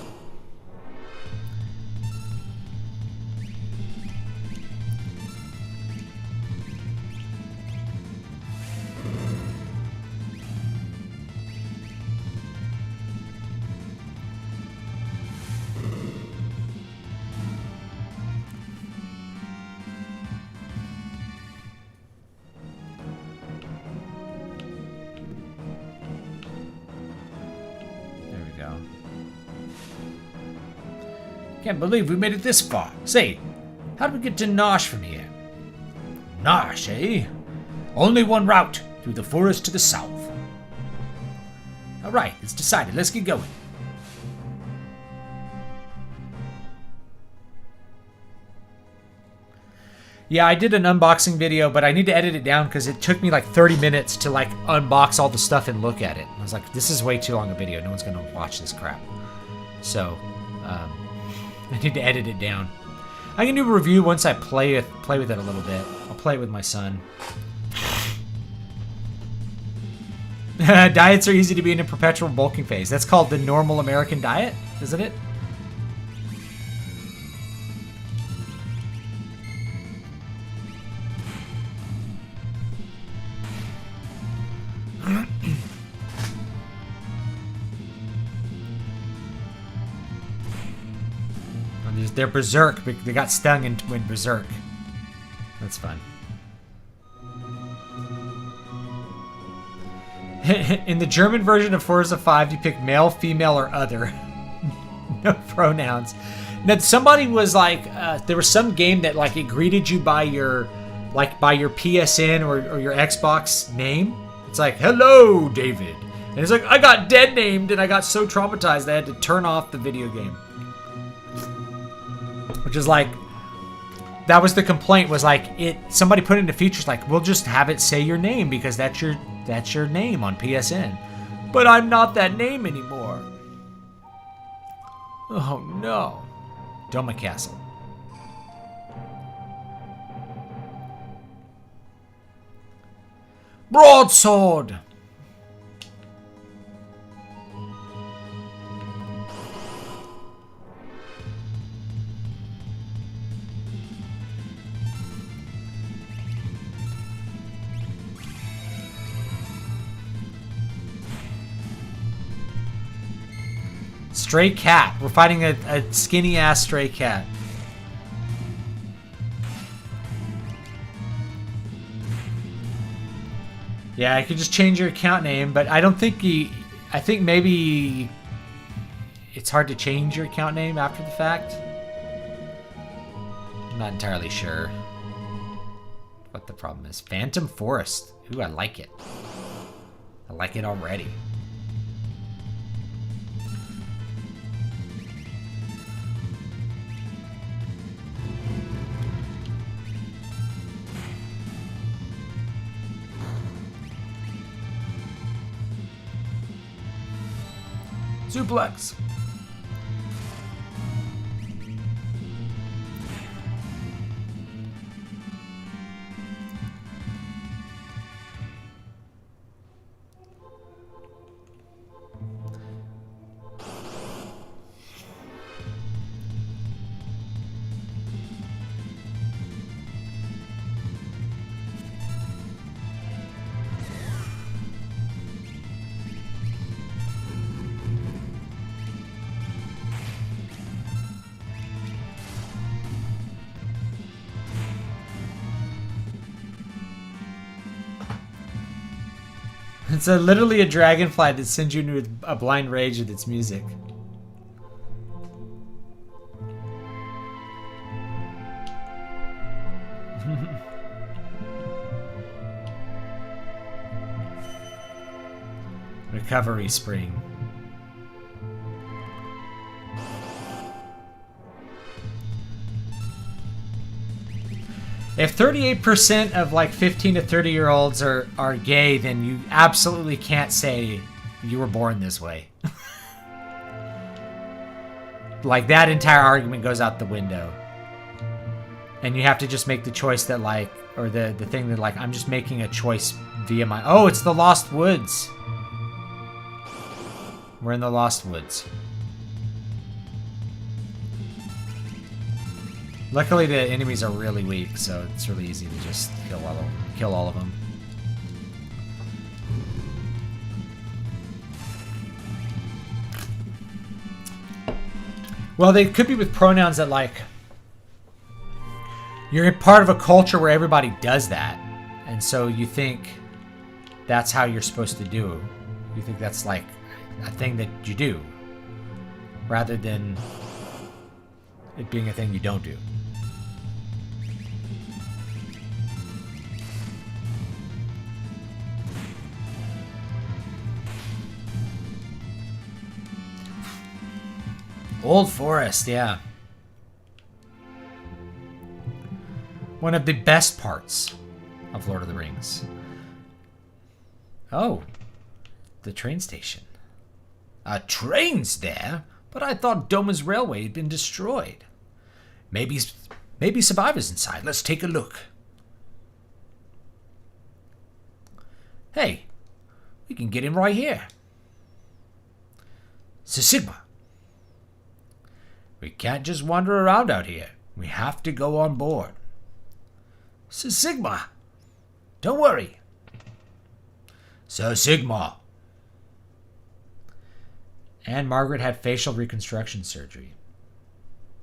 Can't believe we made it this far. Say, how do we get to Nosh from here? Nosh, eh? Only one route, through the forest to the south. Alright, it's decided. Let's get going. Yeah, I did an unboxing video, but I need to edit it down because it took me like 30 minutes to like unbox all the stuff and look at it. I was like, this is way too long a video. No one's going to watch this crap. So, I need to edit it down. I can do a review once I play with it a little bit. I'll play it with my son. Diets are easy to be in a perpetual bulking phase. That's called the normal American diet, isn't it? They're berserk. They got stung and went berserk. That's fun. In the German version of Forza 5, you pick male, female, or other. No pronouns. Now, somebody was like, there was some game that like it greeted you by your PSN or your Xbox name. It's like, hello, David. And it's like, I got dead named and I got so traumatized I had to turn off the video game. Which is like, that was the complaint, was like, somebody put into features like, we'll just have it say your name because that's your name on PSN. But I'm not that name anymore. Oh no. Doma Castle. Broadsword! Stray cat. We're fighting a skinny ass stray cat. Yeah, I could just change your account name, but I don't think I think maybe it's hard to change your account name after the fact. I'm not entirely sure what the problem is. Phantom Forest. Ooh, I like it. I like it already. Suplex. It's literally a dragonfly that sends you into a blind rage with its music. Recovery spring. If 38% of like 15 to 30-year-olds are gay, then you absolutely can't say you were born this way. Like, that entire argument goes out the window. And you have to just make the choice that, like, or the thing that, like, I'm just making a choice via my... Oh, it's the Lost Woods. We're in the Lost Woods. Luckily, the enemies are really weak, so it's really easy to just kill all of them. Well, they could be with pronouns that, like, you're part of a culture where everybody does that, and so you think that's how you're supposed to do. You think that's, like, a thing that you do, rather than it being a thing you don't do. Old Forest, yeah. One of the best parts of Lord of the Rings. Oh, the train station. A train's there? But I thought Doma's railway had been destroyed. Maybe survivors inside. Let's take a look. Hey, we can get in right here. Sir Sigma. We can't just wander around out here. We have to go on board. Sir Sigma. Don't worry. Sir Sigma. And Margaret had facial reconstruction surgery.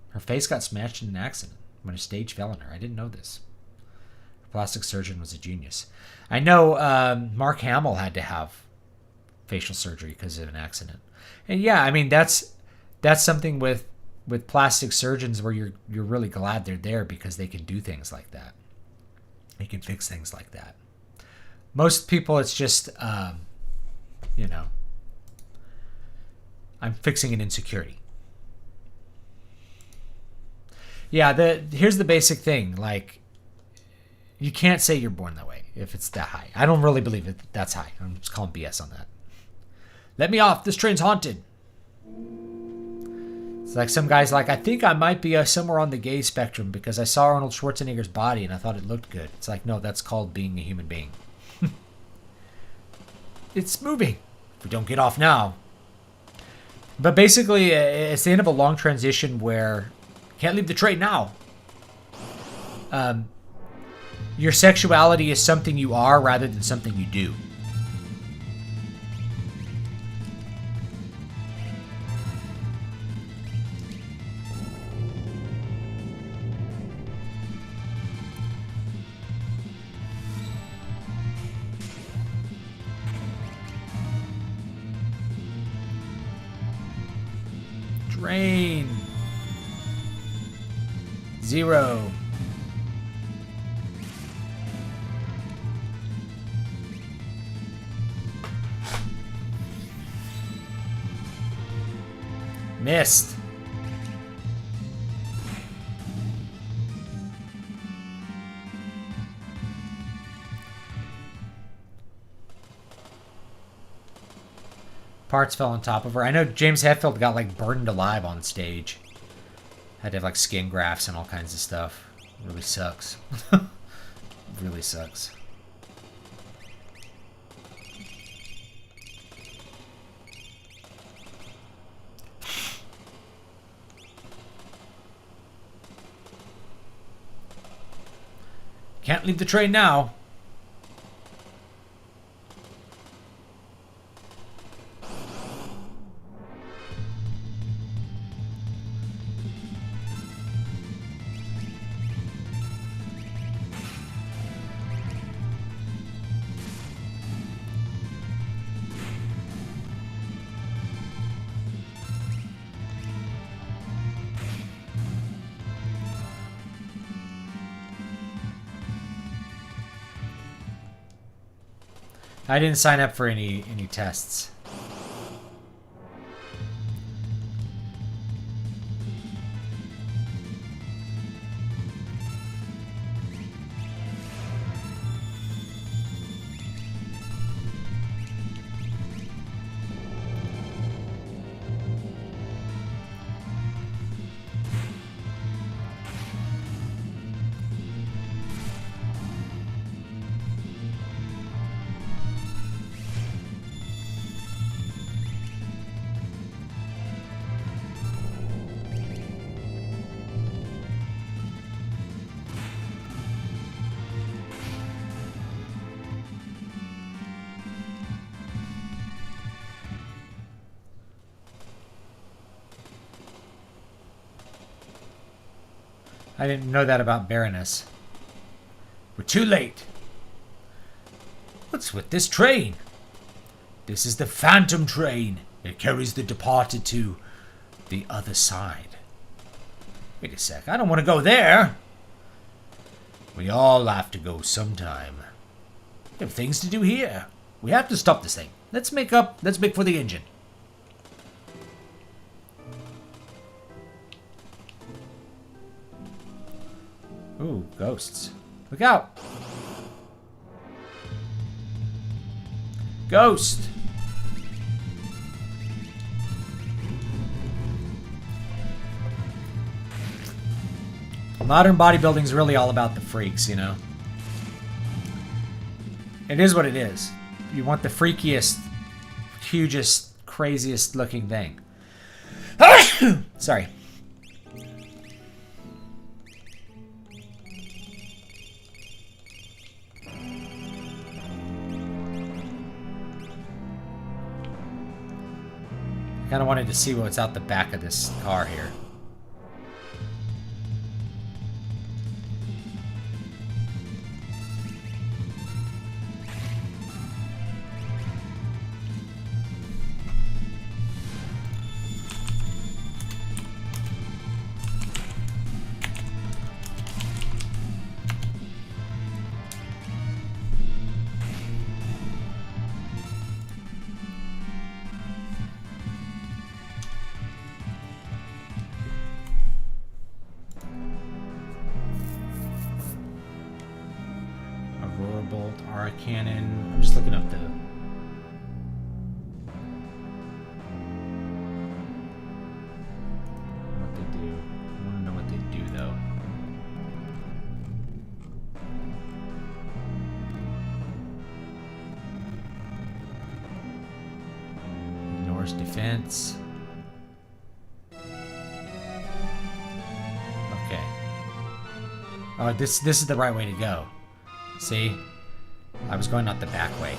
Her face got smashed in an accident when a stage fell on her. I didn't know this. Her plastic surgeon was a genius. I know Mark Hamill had to have facial surgery because of an accident. And yeah, I mean, that's something with plastic surgeons where you're really glad they're there because they can do things like that. They can fix things like that. Most people, it's just, you know, I'm fixing an insecurity. Yeah, here's the basic thing. Like, you can't say you're born that way if it's that high. I don't really believe it. That's high. I'm just calling BS on that. Let me off. This train's haunted. It's like some guy's like, I think I might be somewhere on the gay spectrum because I saw Arnold Schwarzenegger's body and I thought it looked good. It's like, no, that's called being a human being. It's moving. If we don't get off now. But basically, it's the end of a long transition where can't leave the train now. Your sexuality is something you are rather than something you do. Drain. 0. Missed. Parts fell on top of her. I know James Hetfield got like burned alive on stage. Had to have like skin grafts and all kinds of stuff. Really sucks. Really sucks. Can't leave the train now. I didn't sign up for any tests. I didn't know that about Baroness. We're too late. What's with this train? This is the Phantom Train. It carries the departed to the other side. Wait a sec, I don't want to go there. We all have to go sometime. We have things to do here. We have to stop this thing. Let's make for the engine. Ooh, ghosts. Look out! Ghost! Modern bodybuilding is really all about the freaks, you know? It is what it is. You want the freakiest, hugest, craziest looking thing. Sorry. I kind of wanted to see what's out the back of this car here. Bolt, Aura Cannon. I'm just looking up the... what they do. I want to know what they do, though. Ignores defense. Okay. Oh, this is the right way to go. See? I was going out the back way.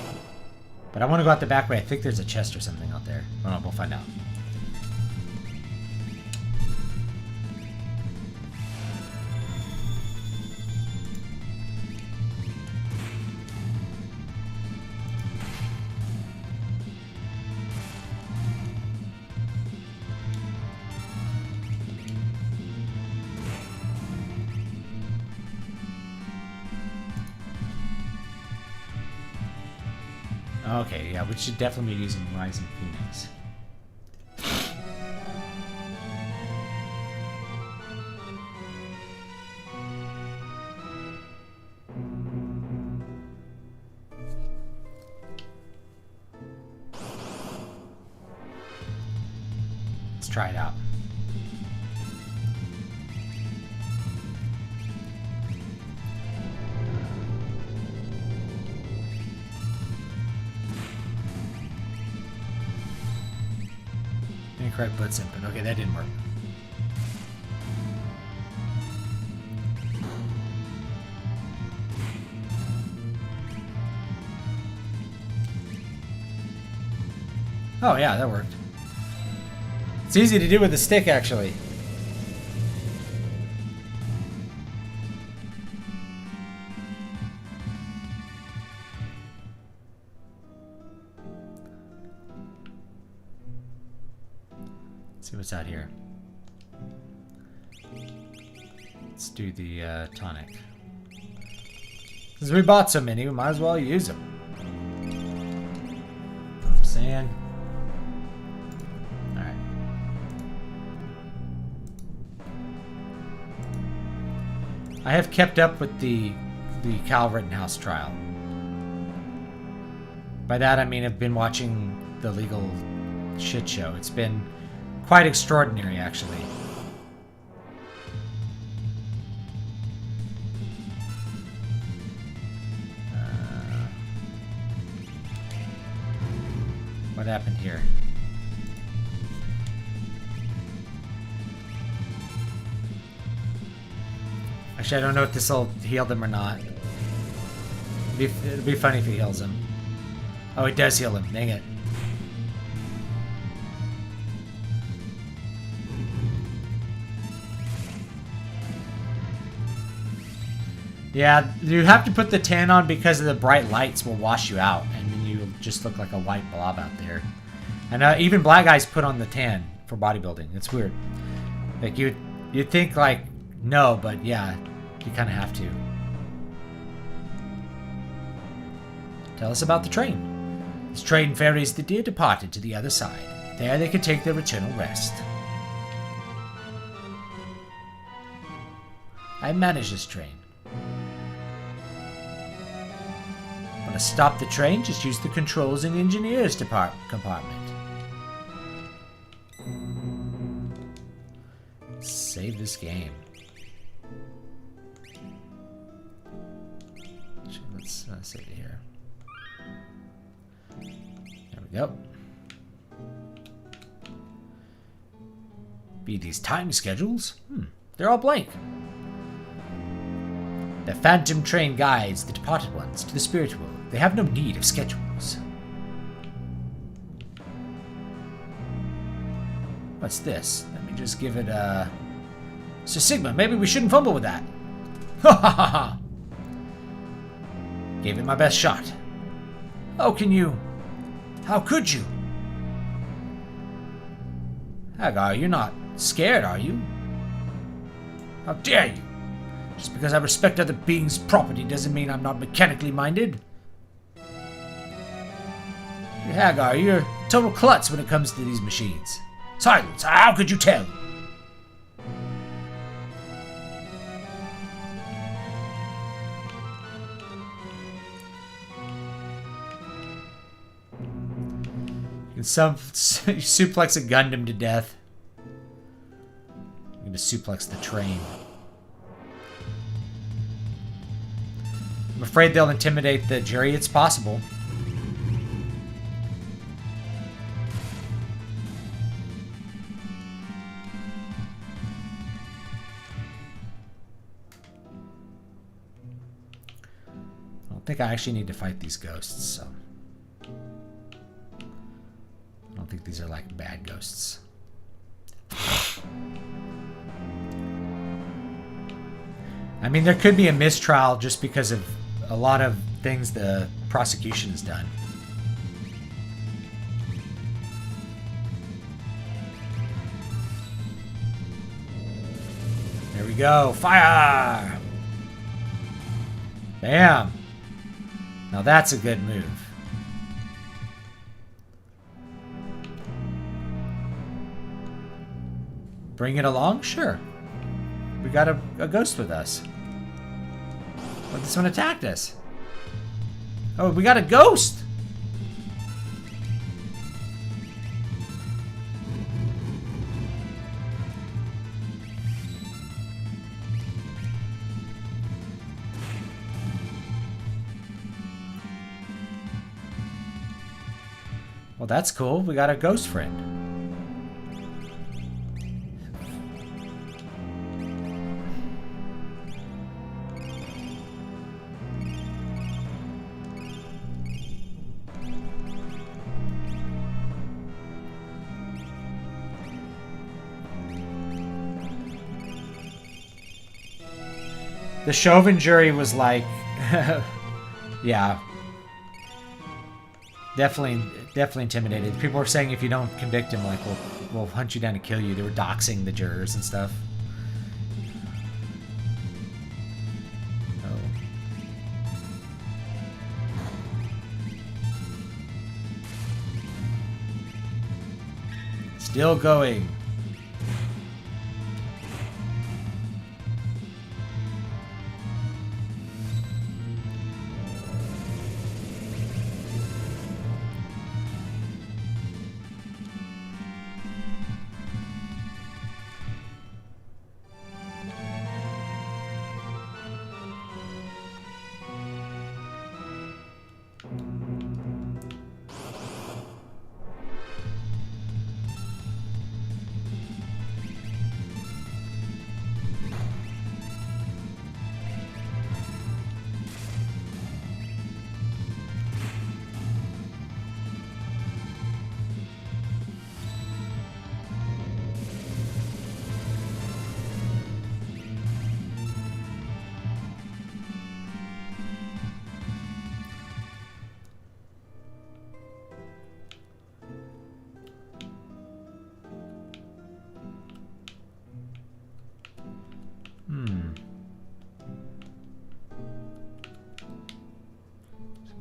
But I want to go out the back way. I think there's a chest or something out there. I don't know, we'll find out. Okay, yeah, we should definitely be using Rising Phoenix. Let's try it out. Incorrect blitz input. Okay, that didn't work. Oh yeah, that worked. It's easy to do with the stick, actually. See what's out here. Let's do the tonic. Since we bought so many, we might as well use them. saying? Alright. I have kept up with the Kyle Rittenhouse trial. By that I mean I've been watching the legal shit show. It's been quite extraordinary, actually. What happened here? Actually, I don't know if this will heal them or not. It'd be funny if it heals him. Oh, it does heal him. Dang it. Yeah, you have to put the tan on because of the bright lights will wash you out, and then you just look like a white blob out there. And even black guys put on the tan for bodybuilding. It's weird. Like you'd think like no, but yeah, you kind of have to. Tell us about the train. This train ferries the dear departed to the other side. There they can take their eternal rest. I manage this train. Want to stop the train? Just use the controls in the engineer's compartment. Save this game. Actually, let's save it here. There we go. BD's time schedules? They're all blank. The phantom train guides the departed ones to the spirit world. They have no need of schedules. What's this? Let me just give it a... Sir Sigma, maybe we shouldn't fumble with that. Ha ha ha ha! Gave it my best shot. How can you? How could you? Hagar, you're not scared, are you? How dare you? Just because I respect other beings' property doesn't mean I'm not mechanically minded. Hagar, you're a total klutz when it comes to these machines. Silence! How could you tell? You can suplex a Gundam to death. I'm gonna suplex the train. I'm afraid they'll intimidate the jury. It's possible. I don't think I actually need to fight these ghosts, so... I don't think these are like bad ghosts. I mean, there could be a mistrial just because of a lot of things the prosecution has done. There we go. Fire! Bam! Now that's a good move. Bring it along? Sure. We got a ghost with us. But this one attacked us. Oh, we got a ghost! Well, that's cool. We got a ghost friend. The Chauvin jury was like, yeah, definitely intimidated. People were saying if you don't convict him, like, we'll hunt you down and kill you. They were doxing the jurors and stuff. Oh. Still going.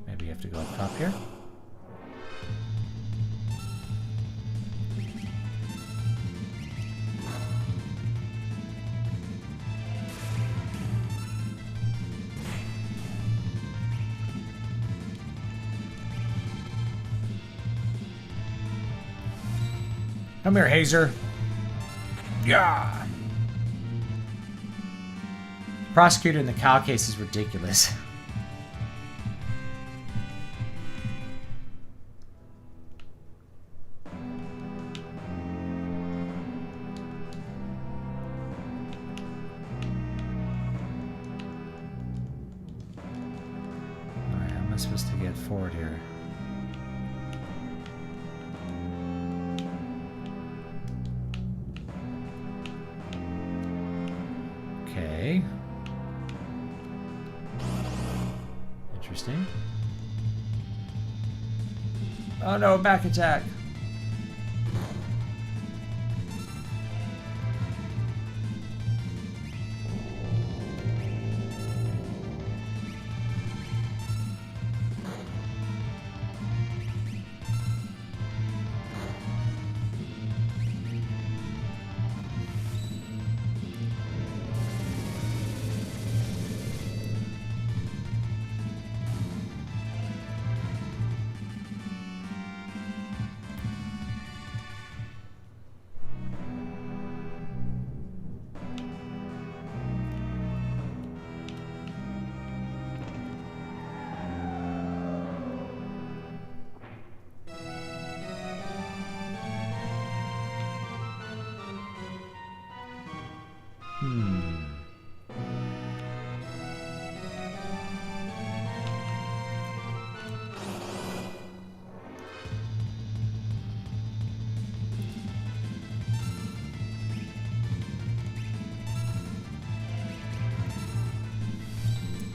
Maybe you have to go up top here. Come here, Hazer. Yeah. Prosecutor in the cow case is ridiculous. Alright, how am I supposed to get forward here? Okay. Interesting. Oh no, back attack.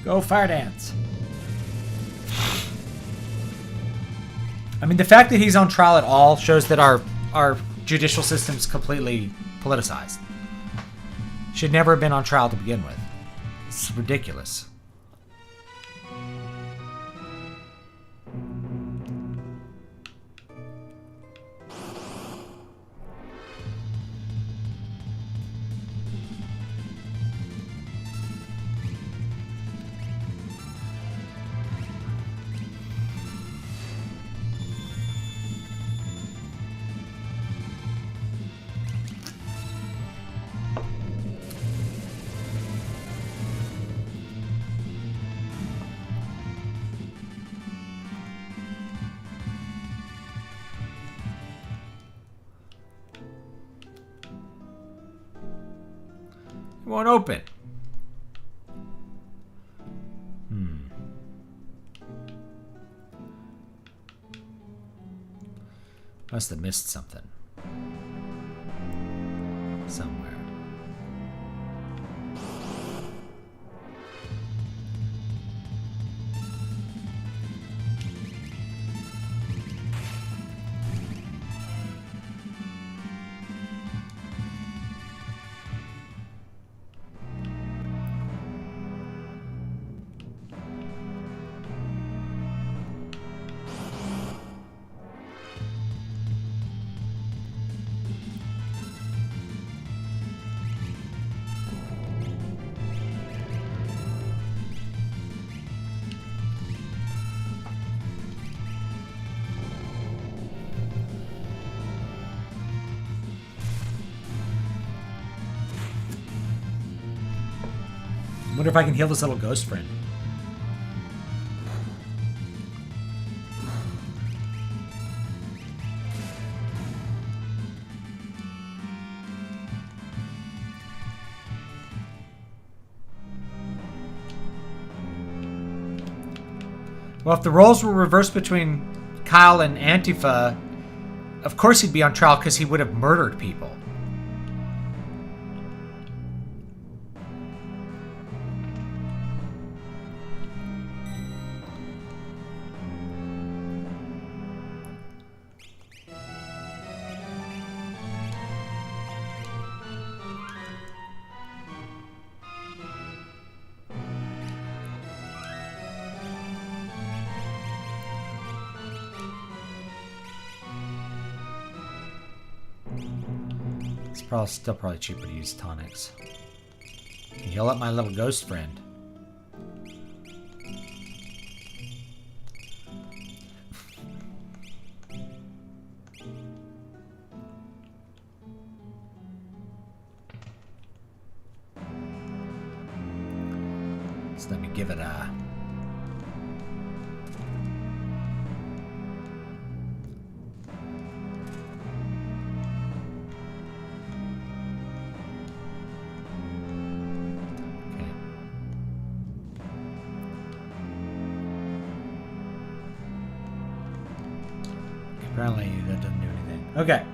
Go fire dance. I mean, the fact that he's on trial at all shows that our judicial system's completely politicized. Should never have been on trial to begin with. It's ridiculous. It won't open. Must have missed something. Somewhere. Wonder if I can heal this little ghost friend. Well, if the roles were reversed between Kyle and Antifa, of course he'd be on trial because he would have murdered people. Still probably cheaper to use tonics. Heal up my little ghost friend. So let me give it a... Apparently that doesn't do anything. Okay.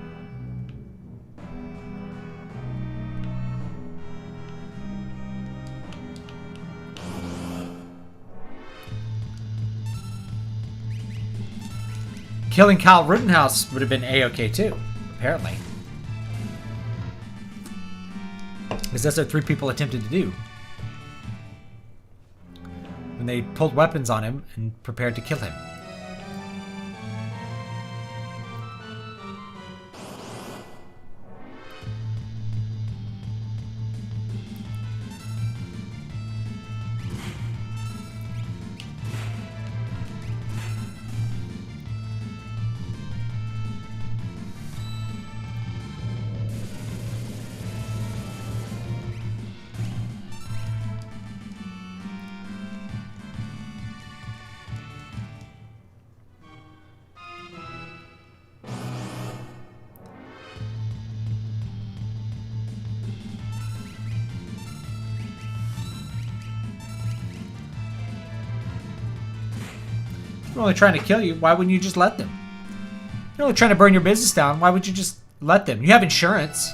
Killing Kyle Rittenhouse would have been A-okay too, apparently. Because that's what 3 people attempted to do. When they pulled weapons on him and prepared to kill him. They're only trying to kill you. Why wouldn't you just let them? They're only trying to burn your business down. Why would you just let them? You have insurance.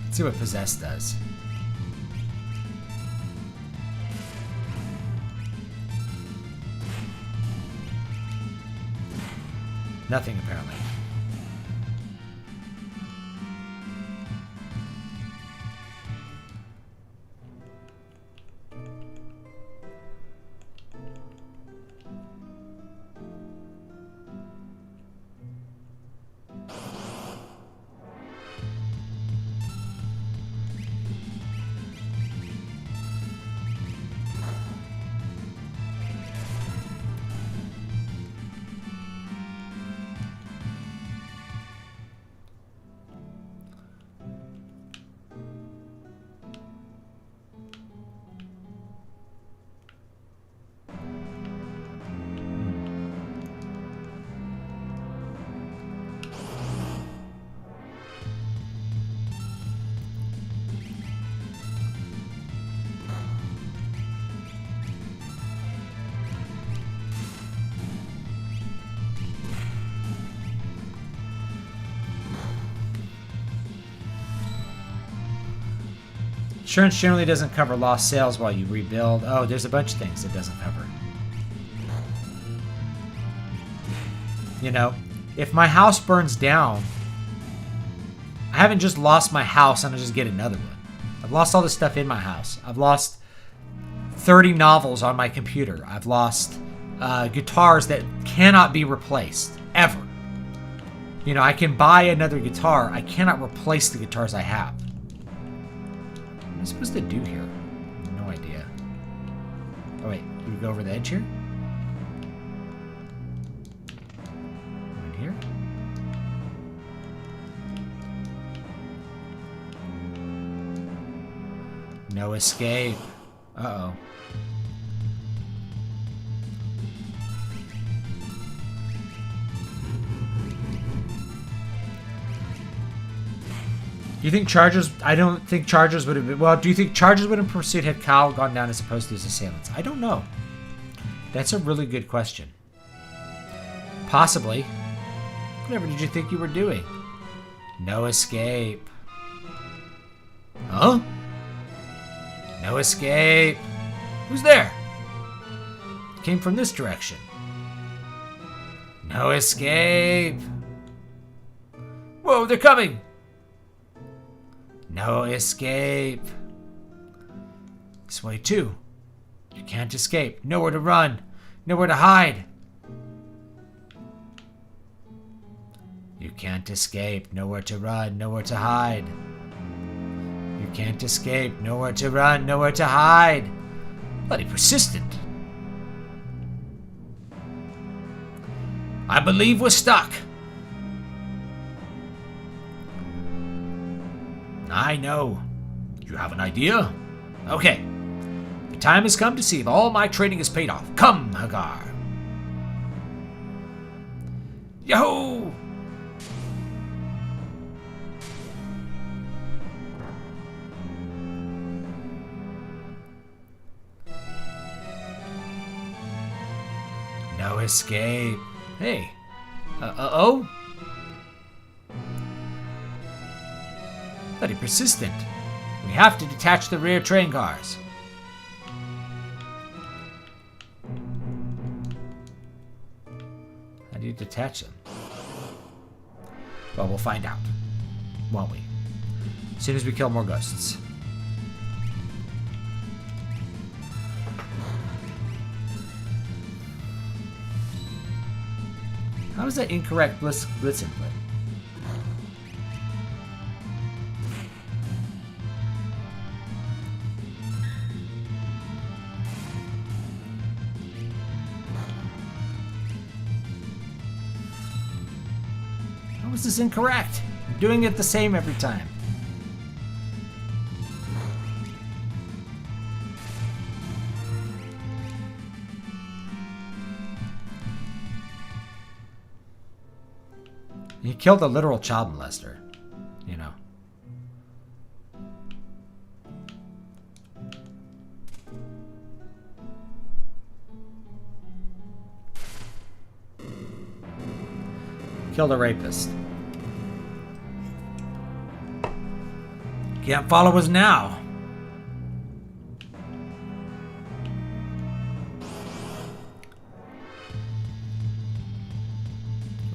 Let's see what Possess does. Nothing, apparently. Insurance generally doesn't cover lost sales while you rebuild. Oh, there's a bunch of things it doesn't cover. You know, if my house burns down, I haven't just lost my house and I just get another one. I've lost all the stuff in my house. I've lost 30 novels on my computer. I've lost guitars that cannot be replaced, ever. You know, I can buy another guitar. I cannot replace the guitars I have. What am I supposed to do here? No idea. Oh wait, do we go over the edge here? No escape. Uh-oh. Do you think Chargers... I don't think Chargers would have been... Well, do you think Chargers would have pursued had Kyle gone down as opposed to his assailants? I don't know. That's a really good question. Possibly. Whatever did you think you were doing? No escape. Huh? No escape. Who's there? Came from this direction. No escape. Whoa, they're coming. No escape. This way too. You can't escape. Nowhere to run. Nowhere to hide. You can't escape. Nowhere to run. Nowhere to hide. You can't escape. Nowhere to run. Nowhere to hide. Bloody persistent. I believe we're stuck. I know. You have an idea? Okay. The time has come to see if all my training has paid off. Come, Hagar. Yahoo! No escape. Hey. Uh-oh? Bloody persistent. We have to detach the rear train cars. How do you detach them? Well, we'll find out. Won't we? As soon as we kill more ghosts. How is that incorrect blitz input? How is this incorrect? I'm doing it the same every time. He killed a literal child molester, you know. Killed a rapist. Can't follow us now.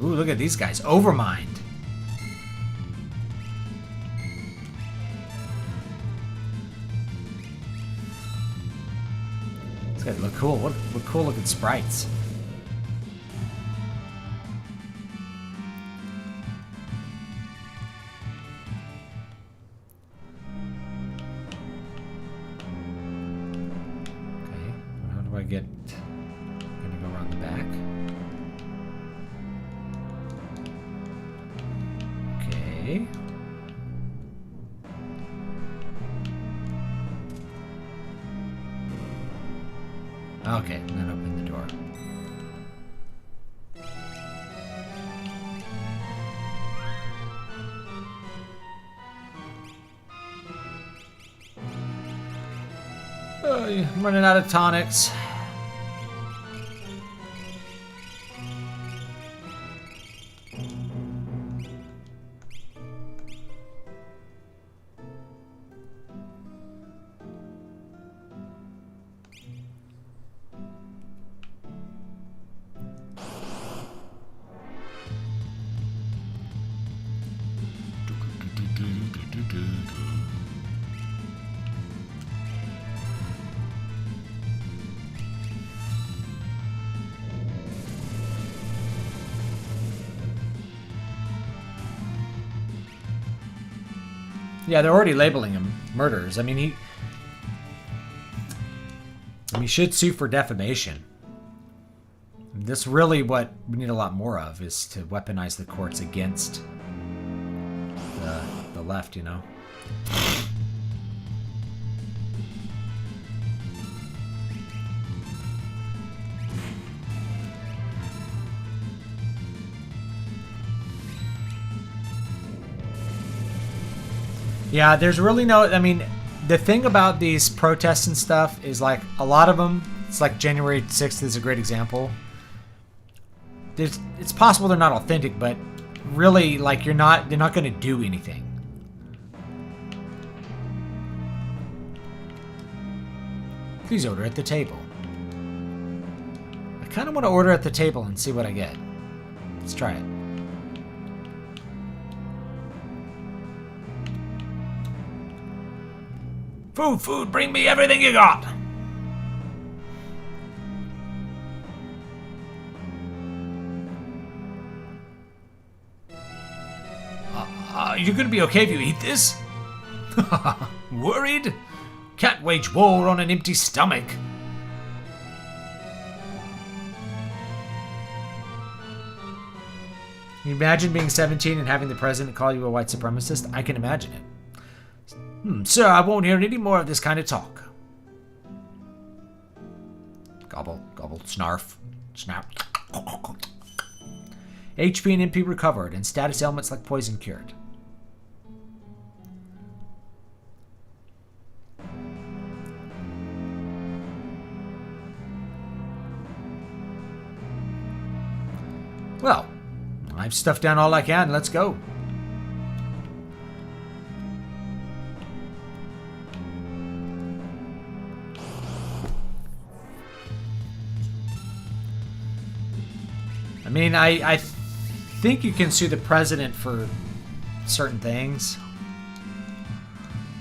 Ooh, look at these guys. Overmind. These guys look cool. What cool looking sprites. Okay, how do I get... I'm gonna go around the back. Okay. Okay, then open the door. I'm running out of tonics. Yeah, they're already labeling him murderers. I mean, he should sue for defamation. This really what we need a lot more of is to weaponize the courts against the left, you know. Yeah, there's really no... I mean, the thing about these protests and stuff is, like, a lot of them... It's like January 6th is a great example. It's possible they're not authentic, but really, like, they're not going to do anything. Please order at the table. I kind of want to order at the table and see what I get. Let's try it. Food, bring me everything you got. You're gonna be okay if you eat this? Worried? Can't wage war on an empty stomach. Can you imagine being 17 and having the president call you a white supremacist? I can imagine it. Sir, I won't hear any more of this kind of talk. Gobble, gobble, snarf, snap. HP and MP recovered, and status ailments like poison cured. Well, I've stuffed down all I can. Let's go. I mean, I think you can sue the president for certain things.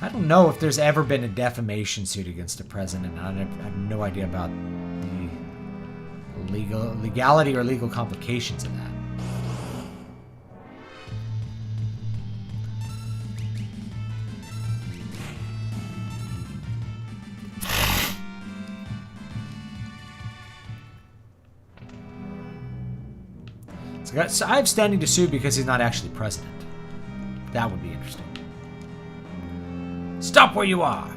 I don't know if there's ever been a defamation suit against a president. I have no idea about the legality or legal complications of that. So I have standing to sue because he's not actually president. That would be interesting. Stop where you are.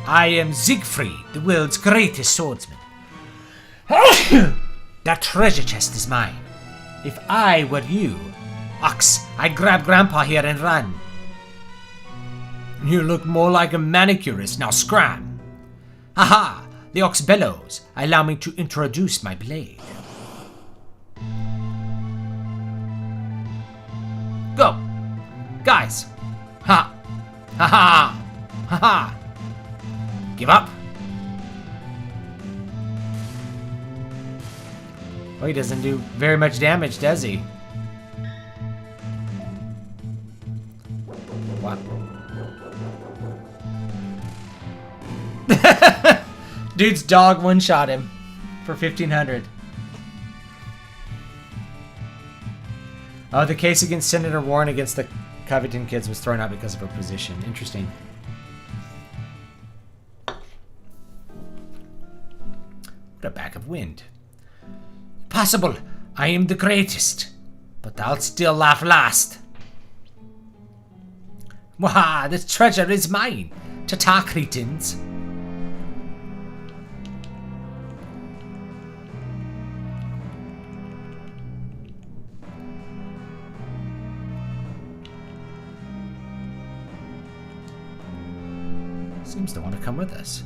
I am Siegfried, the world's greatest swordsman. That treasure chest is mine. If I were you, Ox, I'd grab Grandpa here and run. You look more like a manicurist, now scram. Haha! The ox bellows. Allow me to introduce my blade. Go! Guys! Ha! Ha ha! Ha ha! Give up? Well, he doesn't do very much damage, does he? What? Dude's dog one-shot him for 1,500. Oh, the case against Senator Warren against the Covington kids was thrown out because of her position. Interesting. What a bag of wind. Possible. I am the greatest. But I'll still laugh last. Wah, this treasure is mine. Ta-ta, cretins. Seems to want to come with us.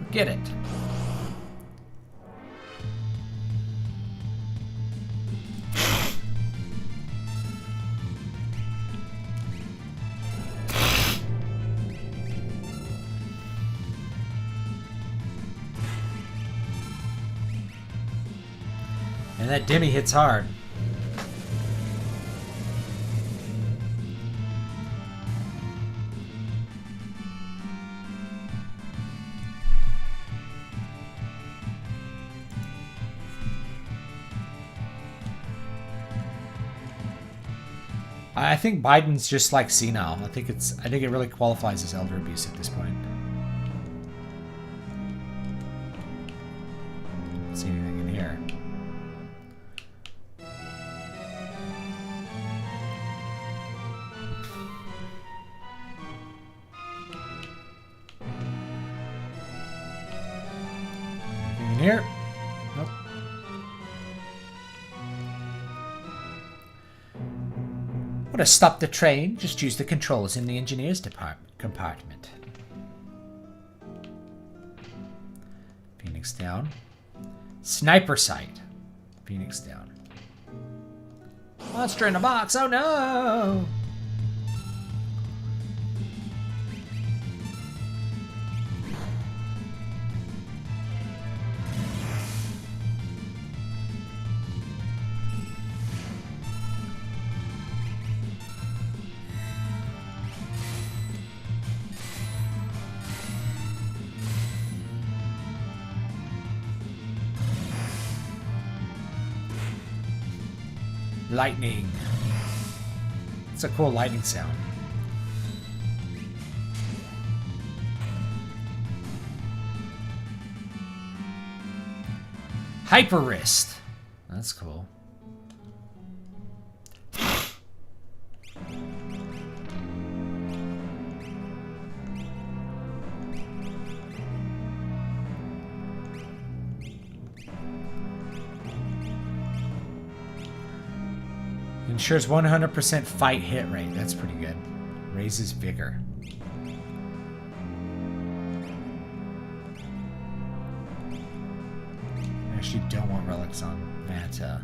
Forget it. And that Demi hits hard. I think Biden's just like senile. I think it really qualifies as elder abuse at this point. Don't see anything in here. Anything in here? to stop the train. Just use the controls in the engineer's compartment. Phoenix down. Sniper sight. Phoenix down. Monster in a box. Oh no! Lightning. It's a cool lightning sound. Hyper wrist. That's cool. Ensures 100% fight hit rate. That's pretty good. Raises vigor. Actually don't want relics on Vanta.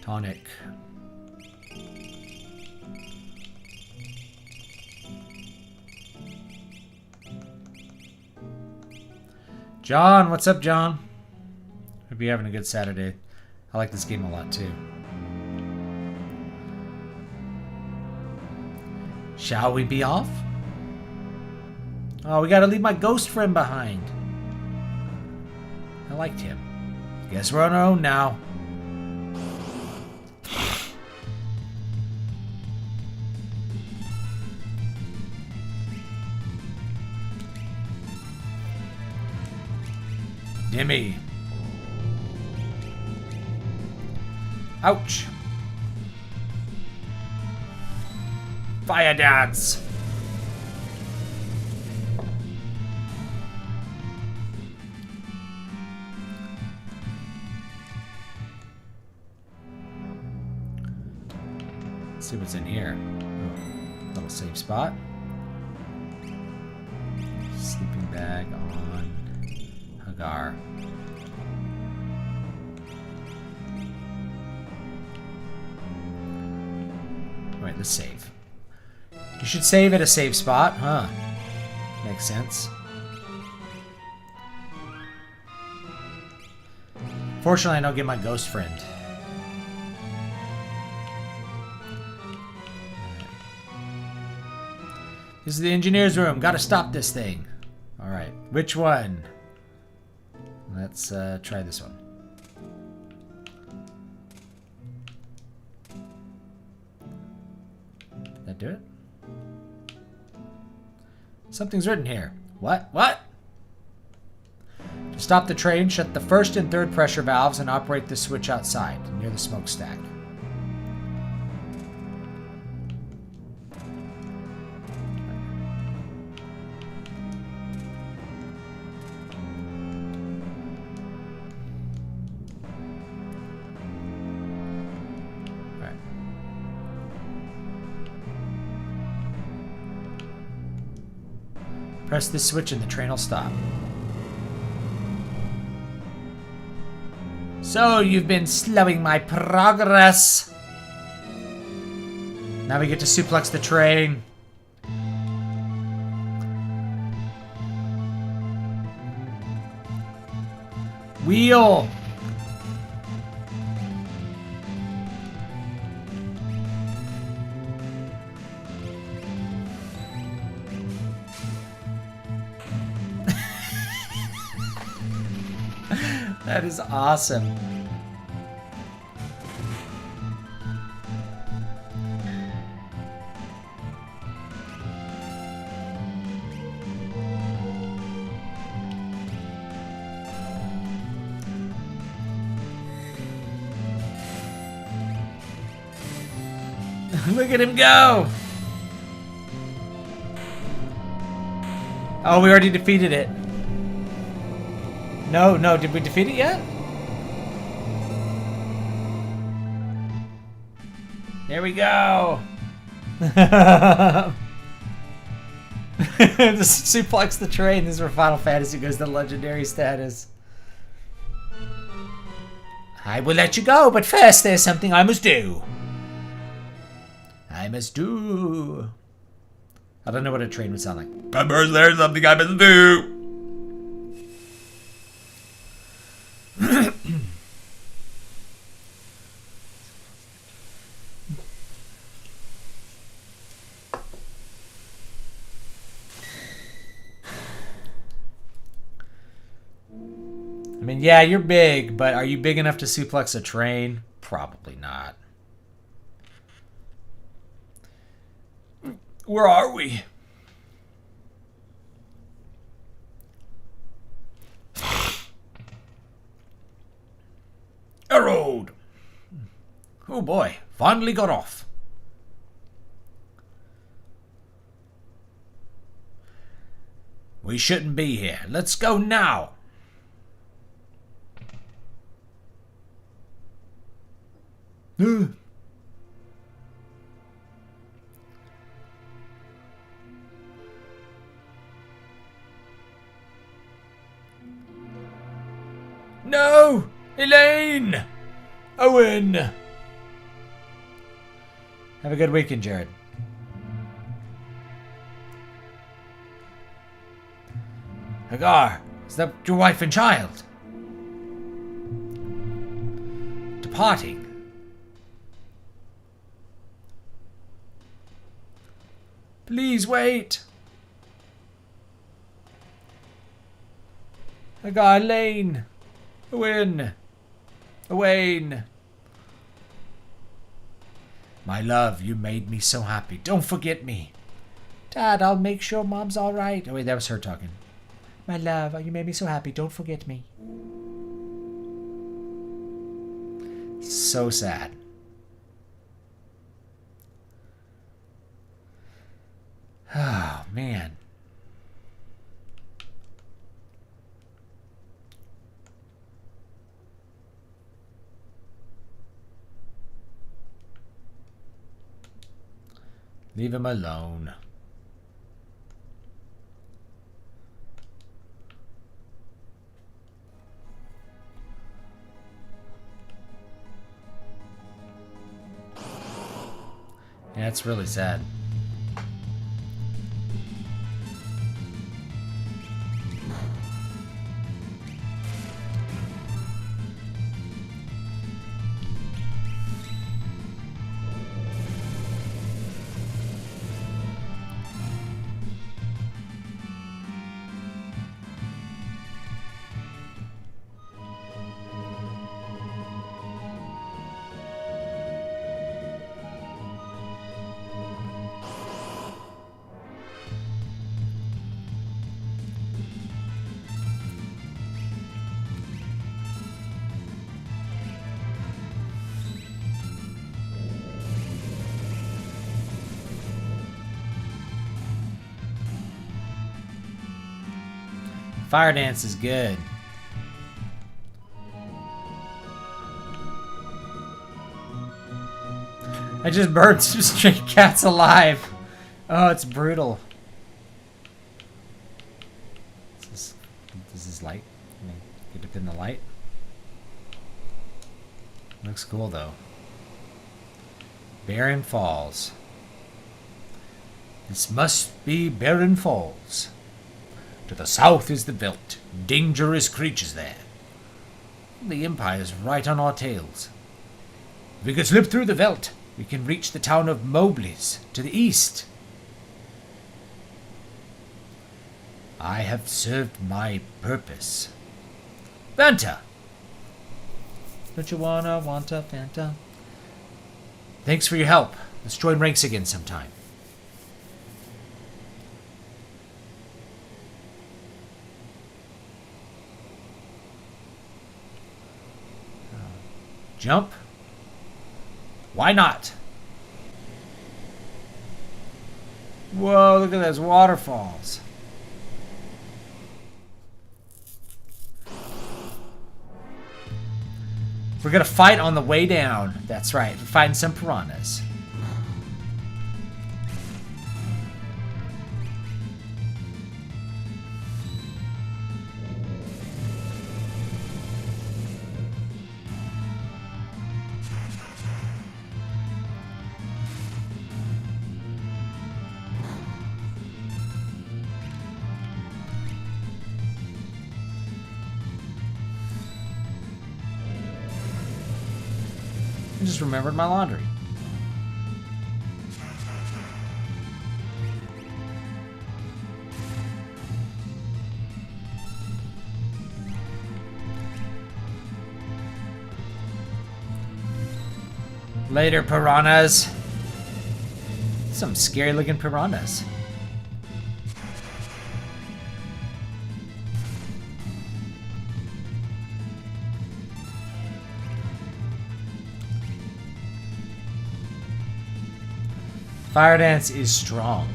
Tonic. John, what's up, John? Hope you're having a good Saturday. I like this game a lot, too. Shall we be off? Oh, we gotta leave my ghost friend behind. I liked him. Guess we're on our own now. Dimmy. Ouch. Fire dance. Let's see what's in here. Oh, little safe spot. Sleeping bag on Hagar. Wait, let's save. You should save at a safe spot, huh? Makes sense. Fortunately, I don't get my ghost friend. This is the engineer's room. Gotta stop this thing. Alright, which one? Let's try this one. That do it? Something's written here. What? What? To stop the train, shut the first and third pressure valves and operate the switch outside, near the smokestack. Press this switch and the train will stop. So, you've been slowing my progress. Now we get to suplex the train. Wheel. That is awesome. Look at him go! Oh, we already defeated it. No, did we defeat it yet? There we go! Just suplex the train. This is where Final Fantasy goes to legendary status. I will let you go, but first there's something I must do. I don't know what a train would sound like. But first there's something I must do. I mean, yeah, you're big, but are you big enough to suplex a train? Probably not. Where are we? A road. Oh boy, finally got off. We shouldn't be here. Let's go now. No! Elaine! Owen! Have a good weekend, Jared. Hagar, is that your wife and child? Departing. Please wait. Hagar, Elaine. Owen. Owain. My love, you made me so happy. Don't forget me. Dad, I'll make sure Mom's all right. Oh, wait, that was her talking. My love, you made me so happy. Don't forget me. So sad. Oh, man. Leave him alone. Yeah, it's really sad. Fire dance is good. I just burned some stray cats alive. Oh, it's brutal. Is this light? Can I get up in the light? Looks cool though. Barren Falls. This must be Barren Falls. To the south is the veldt. Dangerous creatures there. The Empire's right on our tails. If we could slip through the veldt, we can reach the town of Mobli's to the east. I have served my purpose. Fanta! Don't you want a Fanta? Thanks for your help. Let's join ranks again sometime. Jump? Why not? Whoa, look at those waterfalls. We're gonna fight on the way down. That's right, we're fighting some piranhas. I just remembered my laundry. Later, piranhas. Some scary looking piranhas. Fire dance is strong.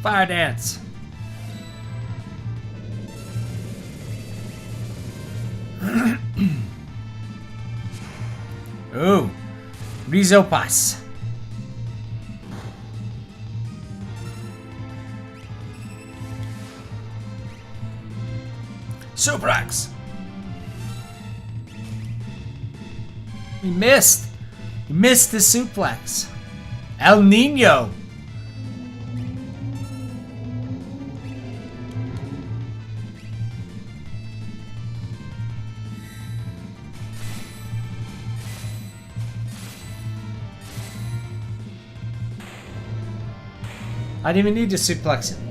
Fire dance. Ooh, Rizopas. Suprax. He missed. He missed the suplex. El Nino. I didn't even need to suplex him.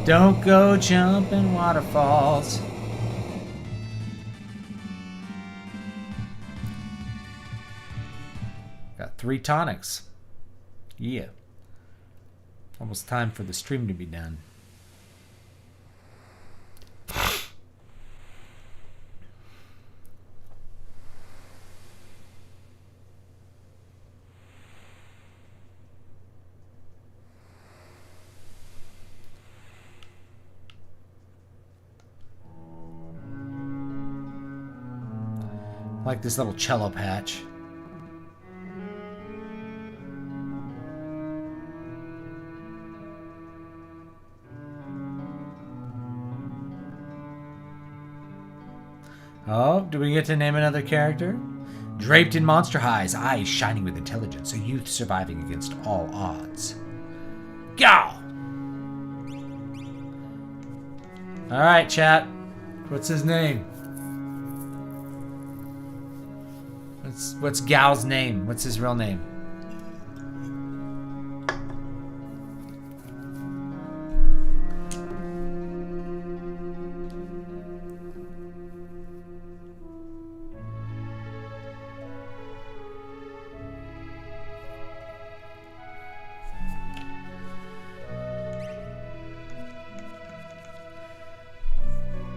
Don't go jumping waterfalls. Got 3 tonics. Yeah. Almost time for the stream to be done. Like this little cello patch. Oh, do we get to name another character? Draped in monster highs, eyes shining with intelligence, a youth surviving against all odds. Go! Alright, chat. What's his name? What's Gal's name? What's his real name?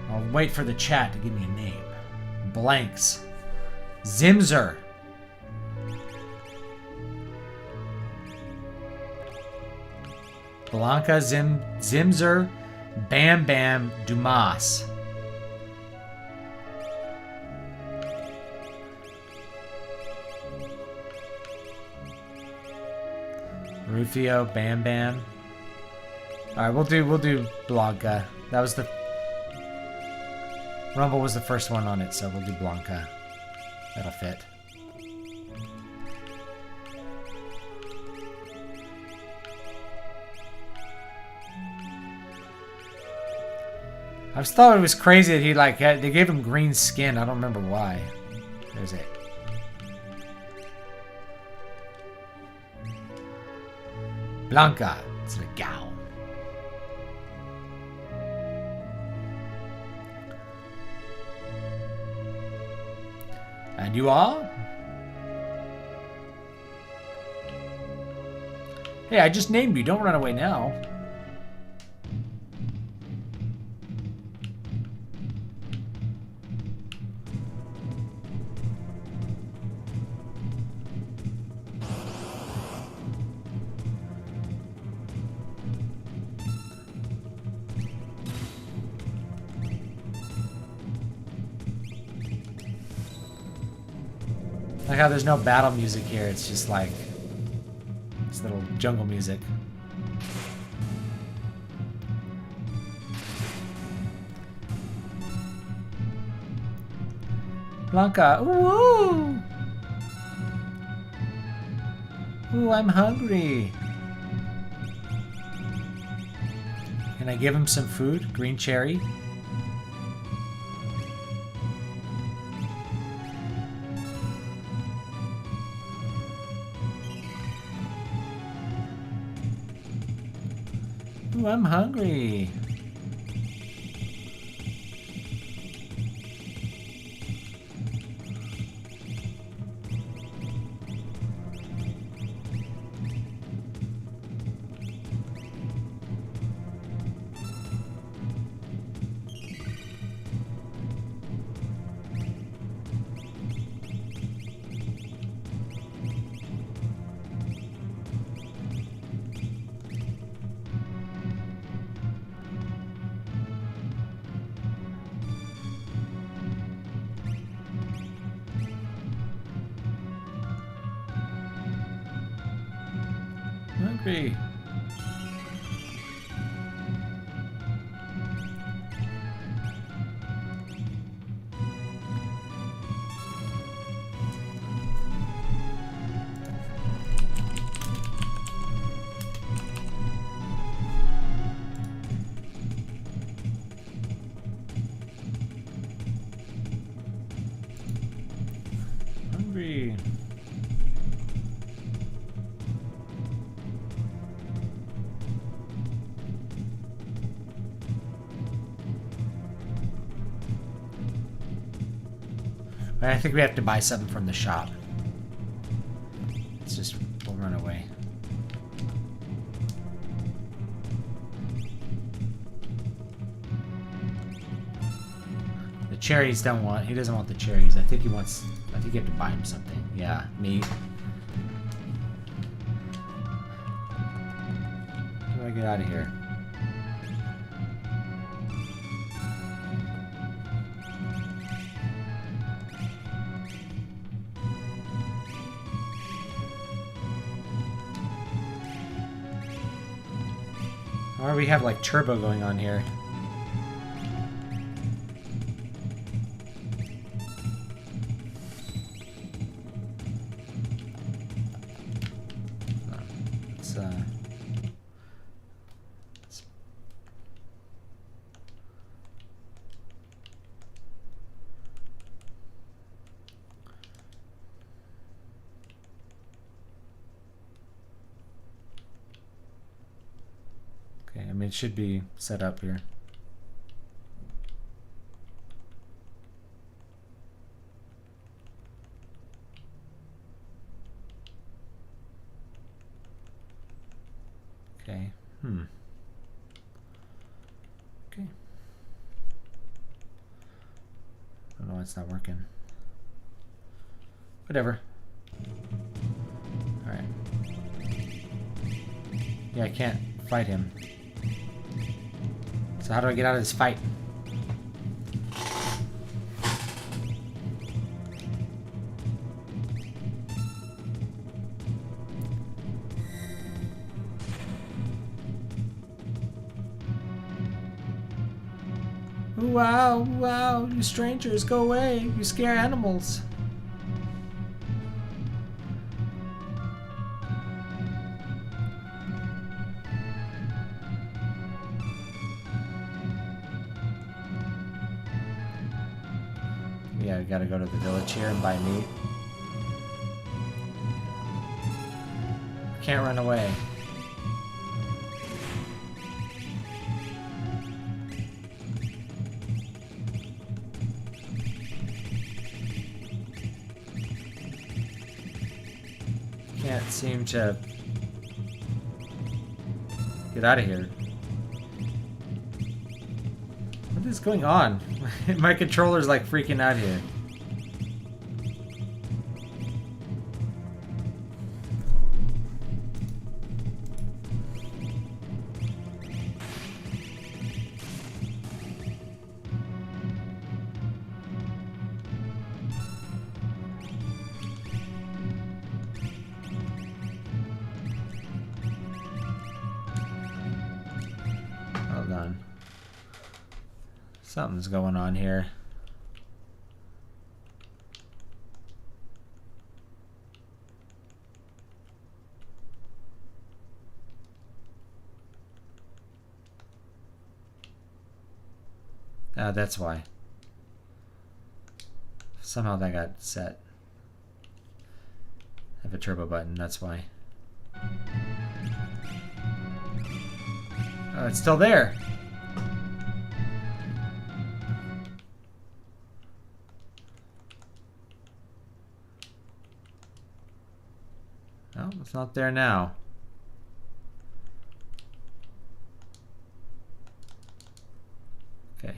I'll wait for the chat to give me a name. Blanks. Zimzer. Blanca Zimzer Bam Bam Dumas. Rufio Bam Bam. Alright, we'll do Blanca. That was the Rumble was the first one on it, so we'll do Blanca. That'll fit. I just thought it was crazy that he they gave him green skin. I don't remember why. There's it. Blanca. It's the gown. And you are? Hey, I just named you. Don't run away now. Like how there's no battle music here. It's just like this little jungle music. Blanca, ooh! Ooh, I'm hungry. Can I give him some food? Green cherry? Ooh, I'm hungry. Hungry. Hungry. I think we have to buy something from the shop. It's just, we'll run away. The cherries don't want, he doesn't want the cherries. I think he wants, I think you have to buy him something. Yeah, meat. How do I get out of here? Or we have like turbo going on here. Okay, I mean, it should be set up here. Okay, Okay. I don't know why it's not working. Whatever. Alright. Yeah, I can't fight him. So how do I get out of this fight? Wow, wow, you strangers, go away. You scare animals. Yeah, we gotta go to the village here and buy meat. Can't run away. Can't seem to Get out of here. What is going on? My controller's like freaking out here. Hold on. Something's going on here. That's why. Somehow that got set. I have a turbo button, that's why. Oh, it's still there. No, it's not there now. Okay.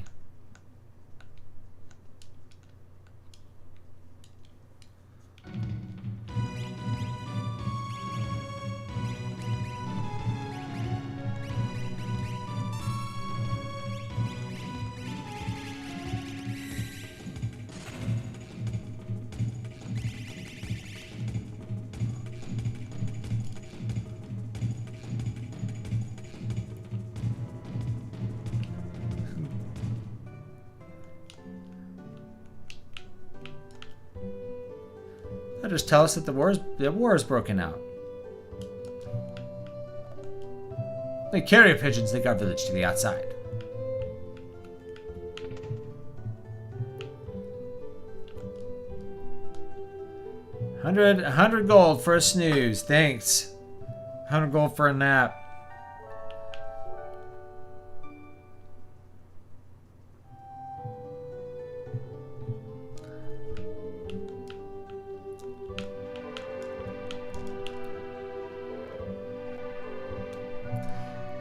They'll just tell us that the war is broken out. The carrier pigeons take our village to the outside. $100 gold for a snooze. Thanks. 100 gold for a nap.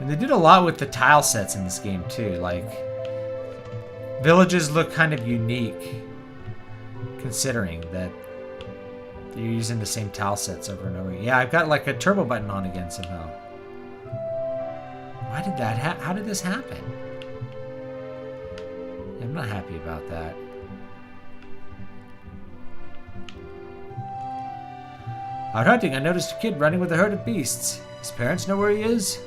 And they did a lot with the tile sets in this game too. Like, villages look kind of unique, considering that you're using the same tile sets over and over. Yeah, I've got like a turbo button on again somehow. Why did that how did this happen? I'm not happy about that. Out hunting, I noticed a kid running with a herd of beasts. His parents know where he is?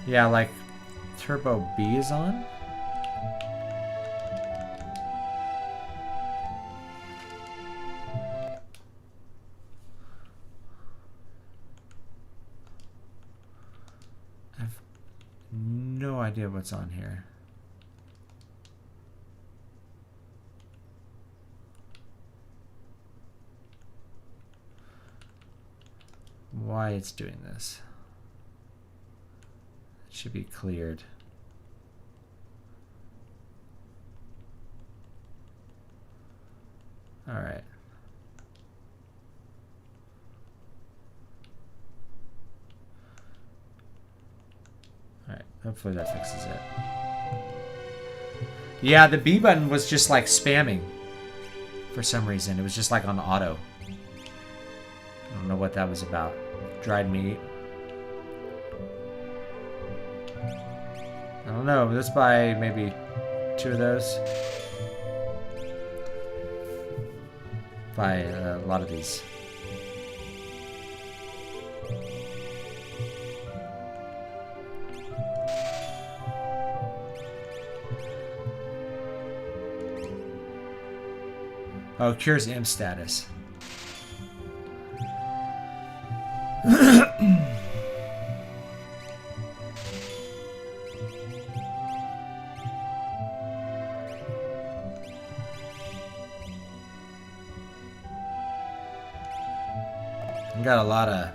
Yeah, like Turbo B is on? I have no idea what's on here. Why it's doing this. Should be cleared. All right. All right. Hopefully that fixes it. Yeah, the B button was just like spamming for some reason. It was just like on auto. I don't know what that was about. Dried meat. I don't know. Let's buy maybe 2 of those. Buy a lot of these. Oh, cures M status. Got a lot of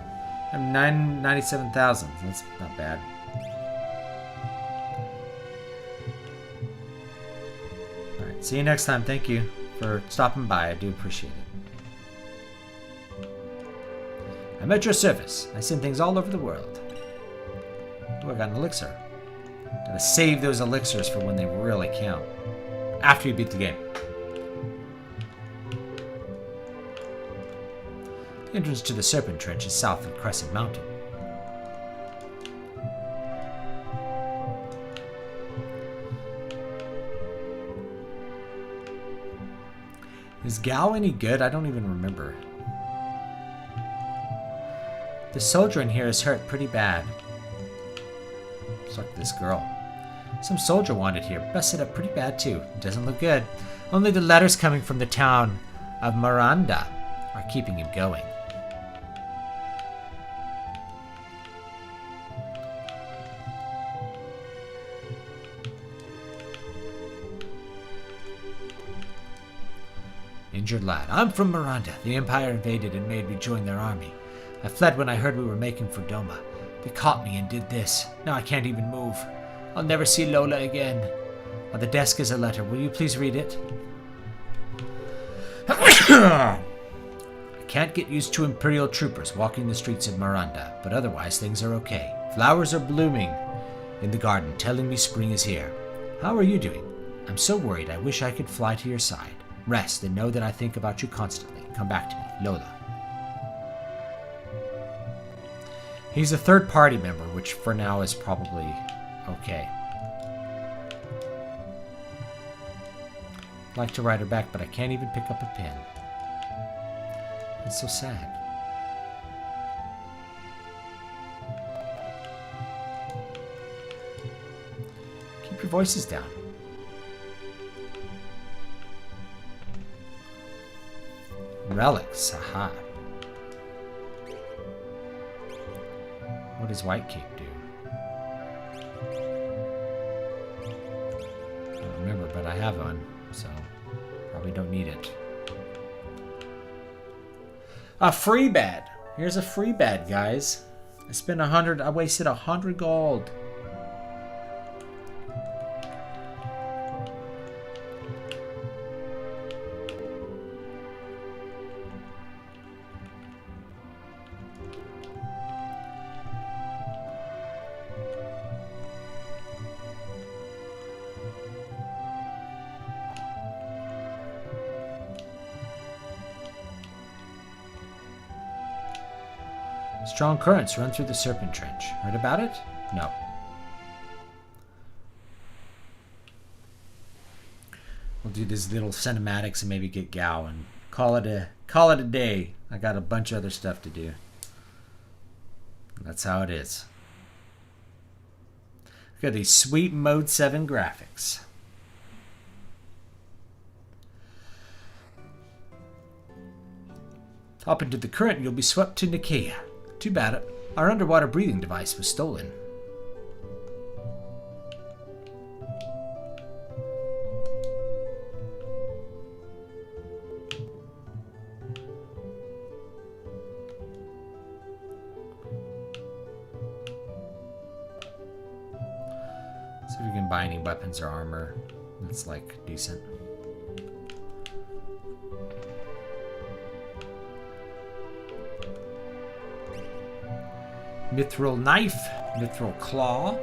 97,000. That's not bad. All right. See you next time. Thank you for stopping by. I do appreciate it. I'm at your service. I send things all over the world. Oh, I got an elixir. Gotta save those elixirs for when they really count. After you beat the game. The entrance to the Serpent Trench is south of Crescent Mountain. Is Gao any good? I don't even remember. The soldier in here is hurt pretty bad. Just like this girl. Some soldier wanted here. Busted up pretty bad too. Doesn't look good. Only the letters coming from the town of Miranda are keeping him going. Injured lad. I'm from Miranda. The Empire invaded and made me join their army. I fled when I heard we were making for Doma. They caught me and did this. Now I can't even move. I'll never see Lola again. On the desk is a letter. Will you please read it? I can't get used to Imperial troopers walking the streets of Miranda, but otherwise things are okay. Flowers are blooming in the garden, telling me spring is here. How are you doing? I'm so worried. I wish I could fly to your side. Rest and know that I think about you constantly. Come back to me. Lola. He's a third party member, which for now is probably okay. I'd like to write her back, but I can't even pick up a pen. It's so sad. Keep your voices down. Relics, aha. What does White Cape do? I don't remember, but I have one, so probably don't need it. A free bed. Here's a free bed, guys. I spent 100. I wasted 100 gold. Strong currents run through the Serpent Trench. Heard about it? No. We'll do these little cinematics and maybe get Gao and call it a day. I got a bunch of other stuff to do. That's how it is. Got these sweet Mode 7 graphics. Hop into the current and you'll be swept to Nicaea. Too bad our underwater breathing device was stolen. See if we can buy any weapons or armor that's like decent. Mithril knife, mithril claw.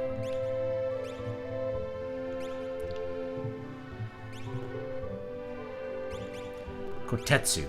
Kotetsu.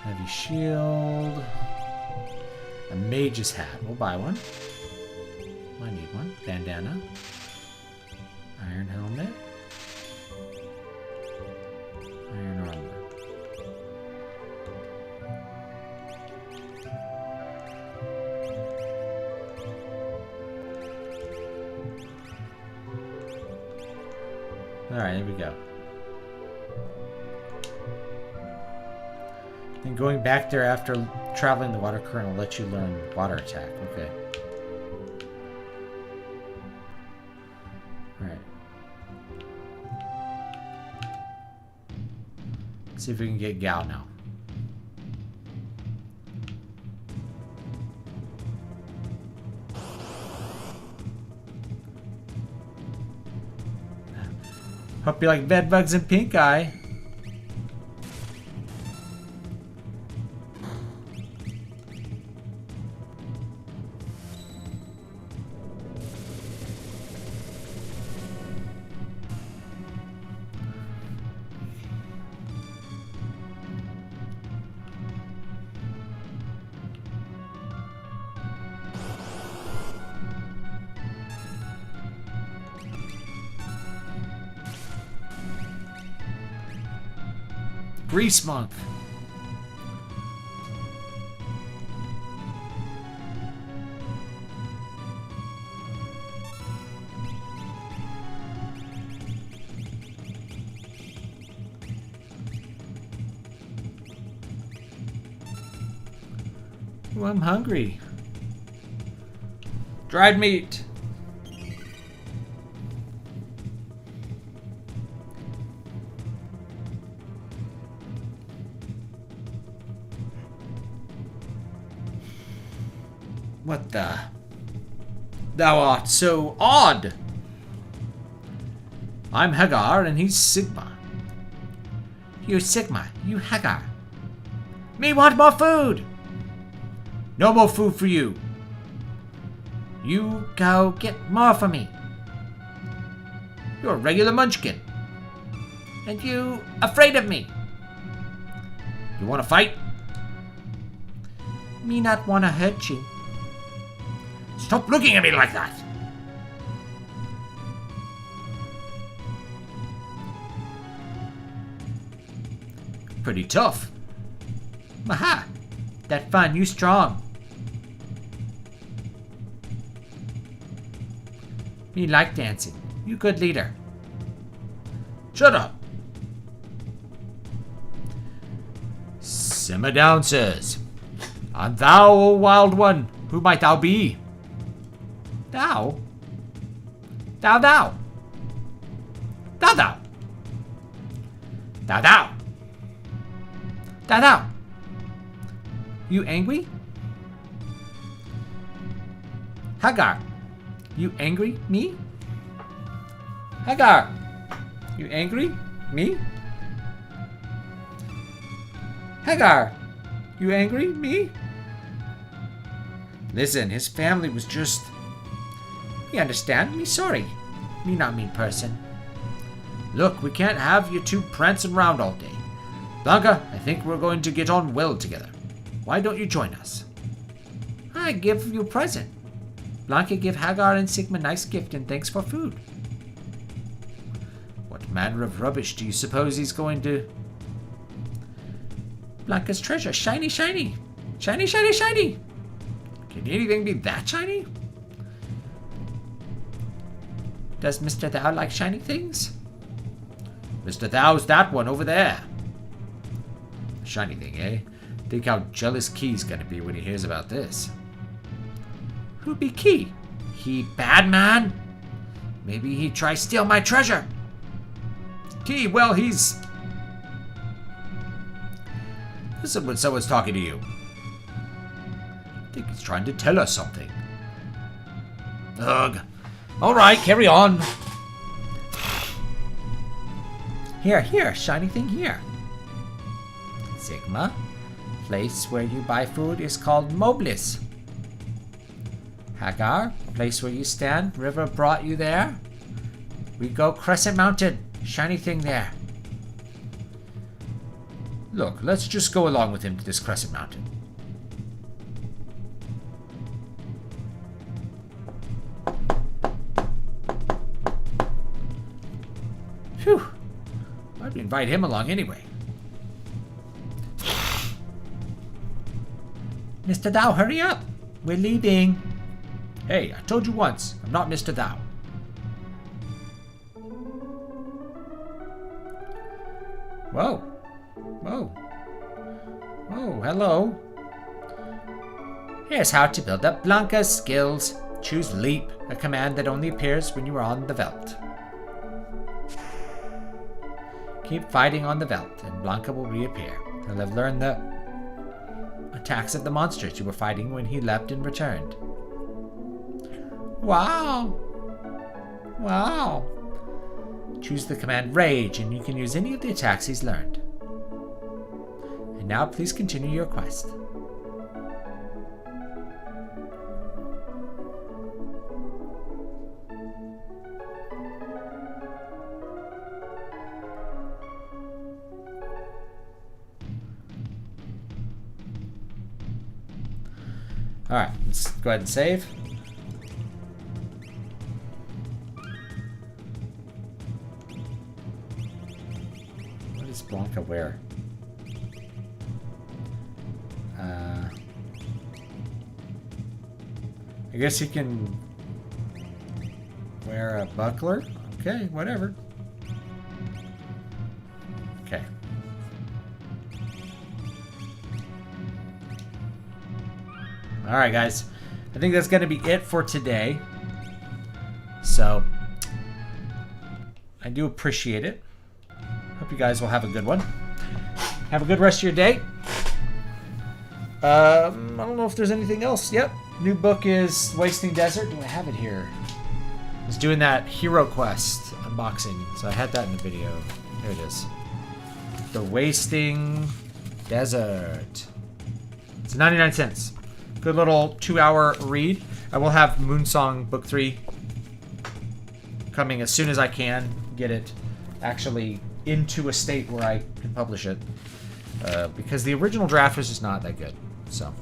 Heavy shield. A mage's hat. We'll buy one. I need one. Bandana. Iron helmet. Iron armor. Alright, here we go. Then going back there after traveling the water current will let you learn water attack. Okay. Alright. See if we can get Gao now. Hope you like bedbugs and pink eye. Grease monk. Ooh, I'm hungry. Dried meat. What the? Thou art so odd. I'm Hagar and he's Sigma. You Sigma, you Hagar. Me want more food. No more food for you. You go get more for me. You're a regular munchkin. And you afraid of me. You wanna fight? Me not wanna hurt you. Stop looking at me like that! Pretty tough. Aha! That fun, you strong. Me like dancing. You good leader. Shut up! Simmer down, sirs. And thou, O wild one, who might thou be? Thou? Thou, thou. Thou, thou. Thou, thou. Thou, thou. You angry? Hagar. You angry? Me? Hagar. You angry? Me? Hagar. You angry? Me? Listen, his family was just... Me understand. Me sorry. Me not mean person. Look, we can't have you two prancing around all day. Blanca, I think we're going to get on well together. Why don't you join us? I give you a present. Blanca give Hagar and Sigma nice gift and thanks for food. What manner of rubbish do you suppose he's going to... Blanca's treasure. Shiny, shiny. Shiny, shiny, shiny. Can anything be that shiny? Does Mr. Thou like shiny things? Mr. Thou's that one over there. Shiny thing, eh? Think how jealous Key's gonna be when he hears about this. Who be Key? He bad man? Maybe he try steal my treasure. Key, well, he's... Listen when someone's talking to you. I think he's trying to tell us something. Ugh. Alright, carry on. Here, shiny thing here. Sigma, place where you buy food is called Moblis. Hagar, place where you stand, river brought you there. We go Crescent Mountain, shiny thing there. Look, let's just go along with him to this Crescent Mountain. Phew. Why'd we invite him along anyway? Mr. Thou, hurry up. We're leaving. Hey, I told you once, I'm not Mr. Thou. Whoa. Whoa. Oh, hello. Here's how to build up Blanca's skills. Choose Leap, a command that only appears when you are on the veldt. Keep fighting on the veldt, and Blanca will reappear. He'll have learned the attacks of the monsters you were fighting when he left and returned. Wow! Wow! Choose the command Rage, and you can use any of the attacks he's learned. And now please continue your quest. Alright, let's go ahead and save. What does Blanca wear? I guess he can wear a buckler? Okay, whatever. Okay. Alright, guys. I think that's going to be it for today. So, I do appreciate it. Hope you guys will have a good one. Have a good rest of your day. I don't know if there's anything else. Yep. New book is Wasting Desert. Do I have it here? I was doing that Hero Quest unboxing, so I had that in the video. There it is. The Wasting Desert. It's 99 cents. Good little 2-hour read. I will have Moonsong Book 3 coming as soon as I can get it actually into a state where I can publish it. Because the original draft was just not that good. So,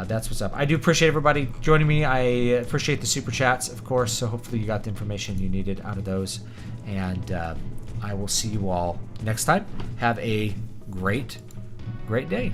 that's what's up. I do appreciate everybody joining me. I appreciate the super chats, of course. So hopefully you got the information you needed out of those. And I will see you all next time. Have a great day.